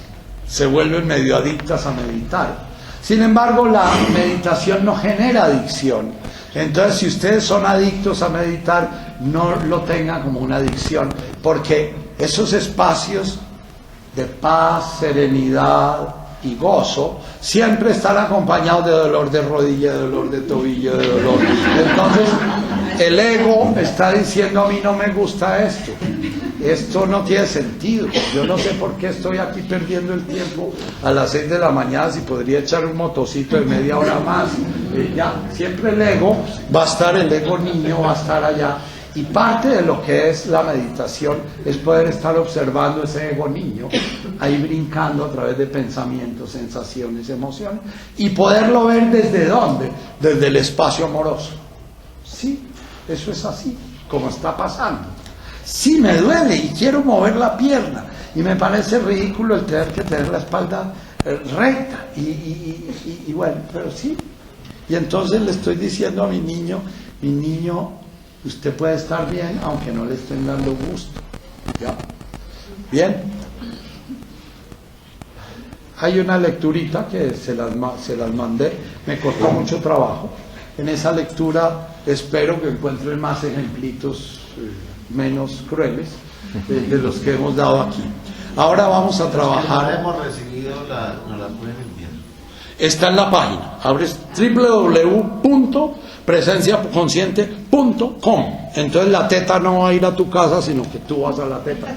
se vuelven medio adictas a meditar. Sin embargo, la meditación no genera adicción. Entonces, si ustedes son adictos a meditar, no lo tengan como una adicción, porque esos espacios de paz, serenidad y gozo siempre están acompañados de dolor de rodilla, de dolor de tobillo, de dolor. Entonces, el ego está diciendo: a mí no me gusta esto no tiene sentido, yo no sé por qué estoy aquí perdiendo el tiempo a las 6 de la mañana si podría echar un motocito de media hora más. Ya, siempre el ego va a estar, el ego niño va a estar allá, y parte de lo que es la meditación es poder estar observando ese ego niño ahí brincando a través de pensamientos, sensaciones, emociones, y poderlo ver desde ¿dónde? Desde el espacio amoroso. Sí, eso es así como está pasando. Sí, me duele y quiero mover la pierna y me parece ridículo el tener que tener la espalda recta y bueno, pero sí. Y entonces le estoy diciendo a mi niño, usted puede estar bien aunque no le estén dando gusto. ¿Ya? Bien. Hay una lecturita que se las mandé, me costó mucho trabajo. En esa lectura espero que encuentren más ejemplitos menos crueles de los que hemos dado aquí. Ahora vamos a trabajar. No la hemos recibido, nos la pueden enviar. Está en la página. Abres www.presenciaconsciente.com. Entonces la teta no va a ir a tu casa, sino que tú vas a la teta.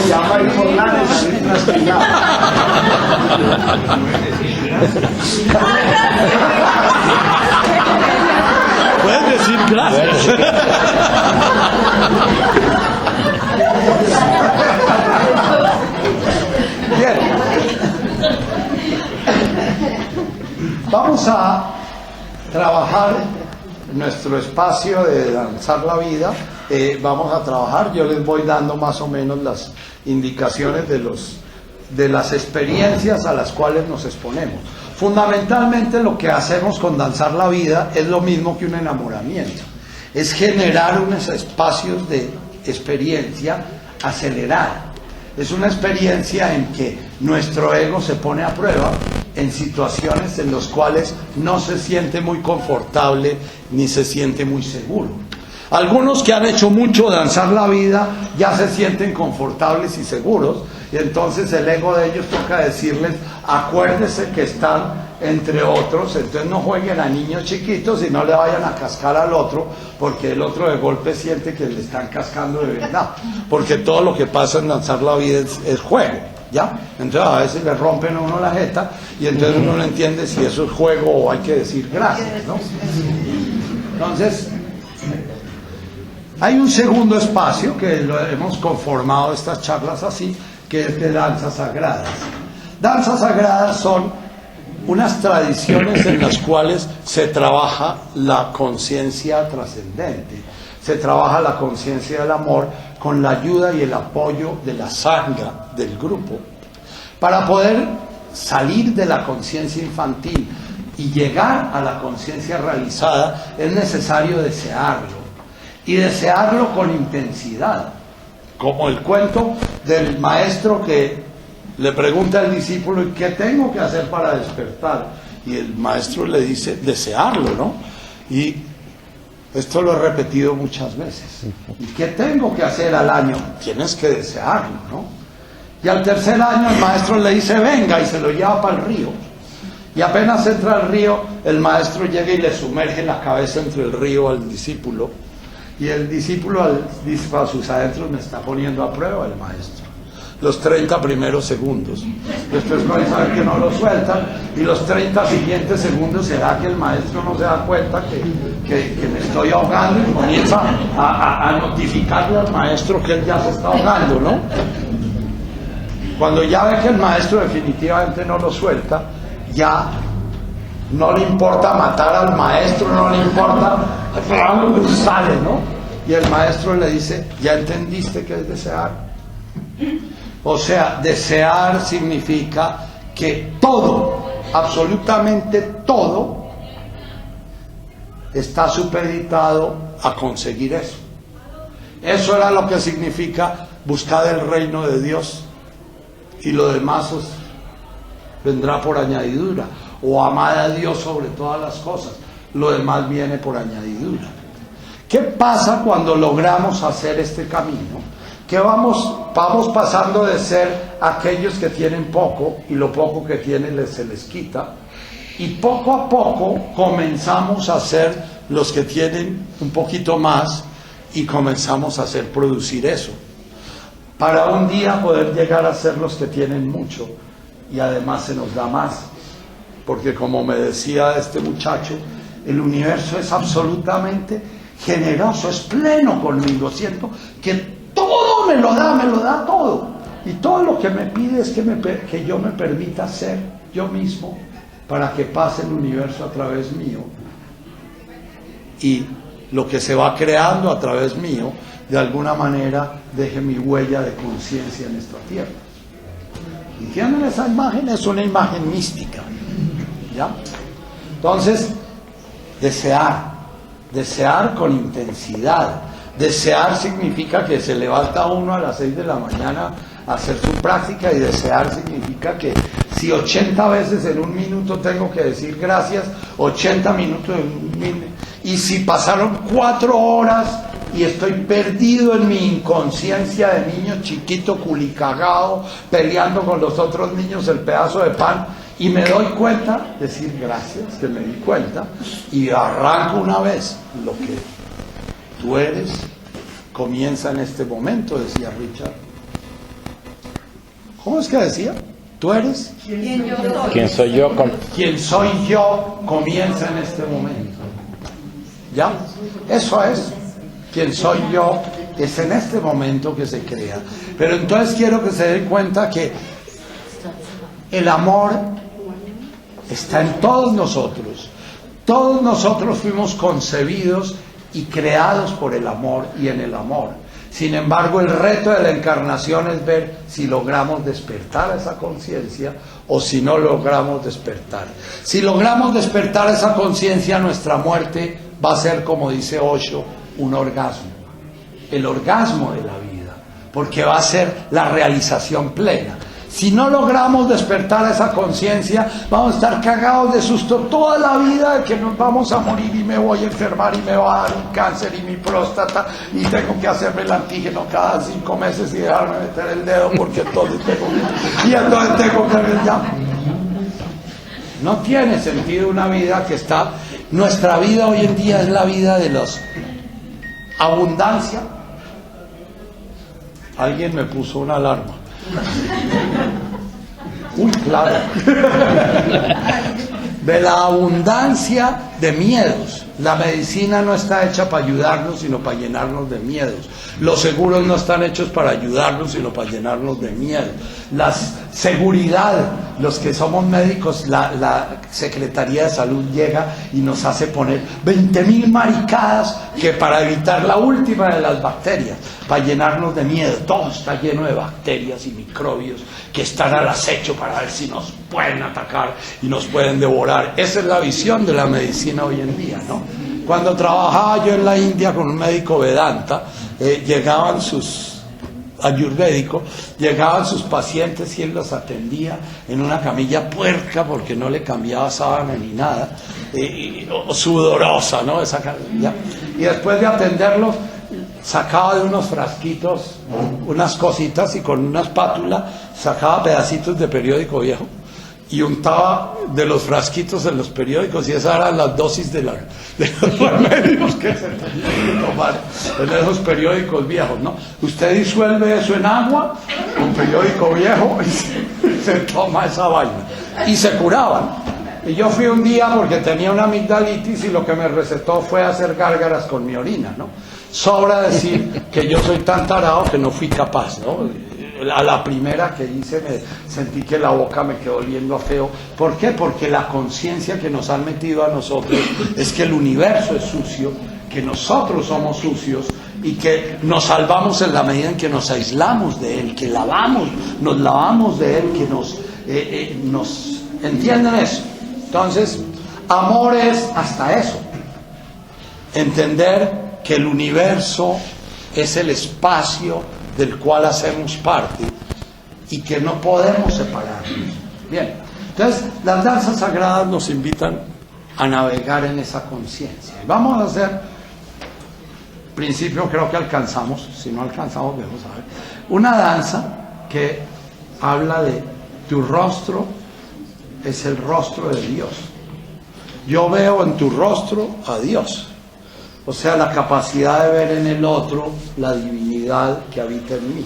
Llama a informar y salir una espinada. Puedes decir gracias. Bien. Vamos a trabajar nuestro espacio de danzar la vida. Vamos a trabajar, yo les voy dando más o menos las indicaciones de las experiencias a las cuales nos exponemos. Fundamentalmente lo que hacemos con danzar la vida es lo mismo que un enamoramiento, es generar unos espacios de experiencia acelerada. Es una experiencia en que nuestro ego se pone a prueba en situaciones en las cuales no se siente muy confortable ni se siente muy seguro. Algunos que han hecho mucho danzar la vida ya se sienten confortables y seguros, y entonces el ego de ellos toca decirles: acuérdese que están entre otros, entonces no jueguen a niños chiquitos y no le vayan a cascar al otro, porque el otro de golpe siente que le están cascando de verdad, porque todo lo que pasa en danzar la vida es juego, ¿ya? Entonces a veces le rompen a uno la jeta y entonces uno no entiende si eso es juego o hay que decir gracias, ¿no? Entonces hay un segundo espacio que lo hemos conformado estas charlas así, que es de danzas sagradas. Danzas sagradas son unas tradiciones en las cuales se trabaja la conciencia trascendente, se trabaja la conciencia del amor con la ayuda y el apoyo de la sangha del grupo, para poder salir de la conciencia infantil y llegar a la conciencia realizada. Es necesario desearlo, y desearlo con intensidad, como el cuento del maestro que le pregunta al discípulo: ¿y qué tengo que hacer para despertar? Y el maestro le dice: desearlo, ¿no? Y esto lo he repetido muchas veces. ¿Y qué tengo que hacer al año? Tienes que desearlo, ¿no? Y al tercer año el maestro le dice: venga, y se lo lleva para el río. Y apenas entra al río, el maestro llega y le sumerge la cabeza entre el río al discípulo. Y el discípulo dice: para sus adentros me está poniendo a prueba el maestro. los 30 primeros segundos. Después comienza a ver que no lo sueltan, y los 30 siguientes segundos será que el maestro no se da cuenta que me estoy ahogando, y comienza a notificarle al maestro que él ya se está ahogando, ¿no? Cuando ya ve que el maestro definitivamente no lo suelta, ya no le importa matar al maestro, no le importa, sale, ¿no? Y el maestro le dice, ¿ya entendiste qué es desear? O sea, desear significa que todo, absolutamente todo, está supeditado a conseguir eso. Eso era lo que significa buscar el reino de Dios, y lo demás vendrá por añadidura, o amar a Dios sobre todas las cosas, lo demás viene por añadidura. ¿Qué pasa cuando logramos hacer este camino? Que vamos pasando de ser aquellos que tienen poco, y lo poco que tienen se les quita, y poco a poco comenzamos a ser los que tienen un poquito más, y comenzamos a hacer producir eso, para un día poder llegar a ser los que tienen mucho, y además se nos da más, porque como me decía este muchacho, el universo es absolutamente generoso, es pleno conmigo, siento que todo me lo da todo, y todo lo que me pide es que yo me permita ser yo mismo, para que pase el universo a través mío, y lo que se va creando a través mío, de alguna manera deje mi huella de conciencia en esta tierra. ¿Entienden esa imagen? Es una imagen mística, ¿ya? Entonces, desear con intensidad. Desear significa que se levanta uno a las 6 de la mañana a hacer su práctica, y desear significa que si 80 veces en un minuto tengo que decir gracias, 80 minutos en un minuto, y si pasaron 4 horas y estoy perdido en mi inconsciencia de niño chiquito culicagado, peleando con los otros niños el pedazo de pan, y me doy cuenta, decir gracias, que me di cuenta, y arranco una vez. Lo que tú eres comienza en este momento, decía Richard. ¿Cómo es que decía? Tú eres ¿Quién soy yo? quien soy yo, comienza en este momento. ¿Ya? Eso es. Quien soy yo es en este momento que se crea. Pero entonces quiero que se den cuenta que el amor está en todos nosotros. Todos nosotros fuimos concebidos y creados por el amor y en el amor. Sin embargo, el reto de la encarnación es ver si logramos despertar esa conciencia o si no logramos despertar. Si logramos despertar esa conciencia, nuestra muerte va a ser, como dice Osho, un orgasmo. El orgasmo de la vida, porque va a ser la realización plena. Si no logramos despertar esa conciencia, vamos a estar cagados de susto toda la vida de que nos vamos a morir, y me voy a enfermar, y me va a dar un cáncer, y mi próstata, y tengo que hacerme el antígeno cada 5 meses y dejarme meter el dedo porque entonces tengo que ver ya. No tiene sentido una vida que está... Nuestra vida hoy en día es la vida de los abundancia. Alguien me puso una alarma. Uy, claro. De la abundancia de miedos. La medicina no está hecha para ayudarnos, sino para llenarnos de miedos. Los seguros no están hechos para ayudarnos, sino para llenarnos de miedo. La seguridad, los que somos médicos, la Secretaría de Salud llega y nos hace poner 20.000 maricadas que para evitar la última de las bacterias, para llenarnos de miedo. Todo está lleno de bacterias y microbios que están al acecho para ver si nos pueden atacar y nos pueden devorar. Esa es la visión de la medicina hoy en día, ¿no? Cuando trabajaba yo en la India con un médico Vedanta, llegaban sus ayurvédicos, llegaban sus pacientes y él los atendía en una camilla puerca porque no le cambiaba sábana ni nada, sudorosa, ¿no? Esa camilla. Y después de atenderlos, sacaba de unos frasquitos unas cositas y con una espátula sacaba pedacitos de periódico viejo y untaba de los frasquitos en los periódicos, y esas eran las dosis de los remedios que se tenían que tomar en esos periódicos viejos, ¿no? Usted disuelve eso en agua, un periódico viejo, y se toma esa vaina, y se curaban. Y yo fui un día porque tenía una amigdalitis, y lo que me recetó fue hacer gárgaras con mi orina, ¿no? Sobra decir que yo soy tan tarado que no fui capaz, ¿no? A la primera que hice me sentí que la boca me quedó oliendo a feo. ¿Por qué? Porque la conciencia que nos han metido a nosotros es que el universo es sucio, que nosotros somos sucios, y que nos salvamos en la medida en que nos aislamos de él, que nos lavamos de él, que nos ¿entienden eso? Entonces, amor es hasta eso, entender que el universo es el espacio del cual hacemos parte y que no podemos separarnos. Bien, entonces las danzas sagradas nos invitan a navegar en esa conciencia. Vamos a hacer, principio creo que alcanzamos, si no alcanzamos vamos a ver, una danza que habla de tu rostro es el rostro de Dios. Yo veo en tu rostro a Dios. O sea, la capacidad de ver en el otro la divinidad que habita en mí.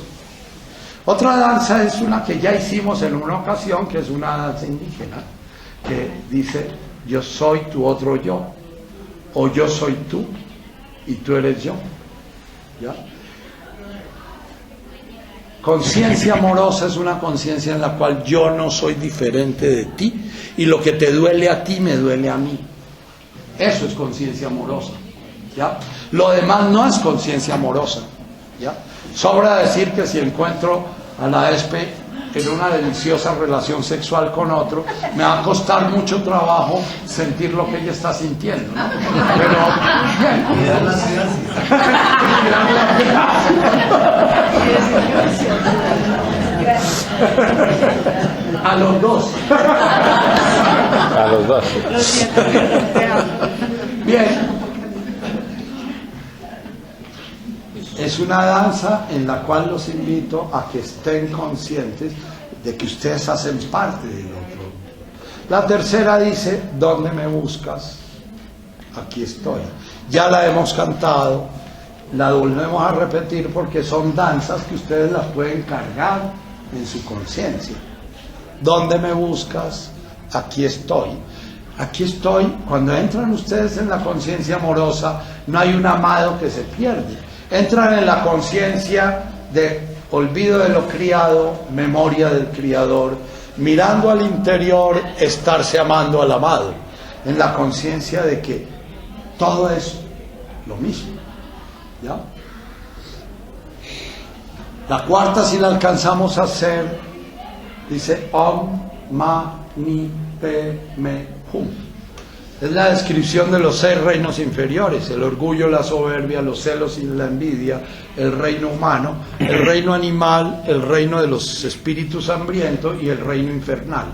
Otra danza es una que ya hicimos en una ocasión, que es una danza indígena, que dice, yo soy tu otro yo, o yo soy tú, y tú eres yo. ¿Ya? Conciencia amorosa es una conciencia en la cual yo no soy diferente de ti, y lo que te duele a ti me duele a mí. Eso es conciencia amorosa. ¿Ya? Lo demás no es conciencia amorosa. ¿Ya? Sobra decir que si encuentro a la ESPE en una deliciosa relación sexual con otro, me va a costar mucho trabajo sentir lo que ella está sintiendo, ¿no? Pero a los dos. A los dos. Bien. Es una danza en la cual los invito a que estén conscientes de que ustedes hacen parte del otro. La tercera dice, ¿dónde me buscas? Aquí estoy. Ya la hemos cantado, la volvemos a repetir porque son danzas que ustedes las pueden cargar en su conciencia. ¿Dónde me buscas? Aquí estoy. Aquí estoy. Cuando entran ustedes en la conciencia amorosa, no hay un amado que se pierde. Entran en la conciencia de olvido de lo criado, memoria del Criador, mirando al interior, estarse amando al amado, en la conciencia de que todo es lo mismo. ¿Ya? La cuarta, si la alcanzamos a hacer, dice Om Mani Padme Hum. Es la descripción de los 6 reinos inferiores: el orgullo, la soberbia, los celos y la envidia, el reino humano, el reino animal, el reino de los espíritus hambrientos y el reino infernal.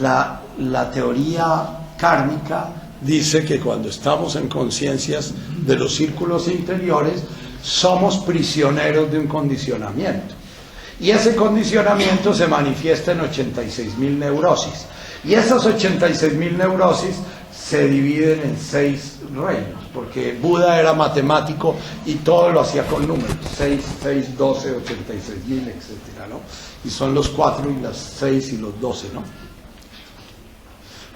La teoría kármica dice que cuando estamos en conciencias de los círculos interiores, somos prisioneros de un condicionamiento. Y ese condicionamiento se manifiesta en 86.000 neurosis. Y esas 86.000 neurosis se dividen en 6 reinos, porque Buda era matemático y todo lo hacía con números: 6, 6, 12, 86.000, etcétera, ¿no? Y son los 4 y las 6 y los 12, ¿no?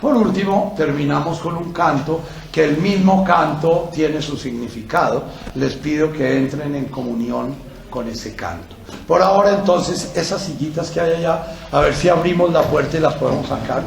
Por último, terminamos con un canto, que el mismo canto tiene su significado. Les pido que entren en comunión con ese canto. Por ahora, entonces, esas sillitas que hay allá, a ver si abrimos la puerta y las podemos sacar.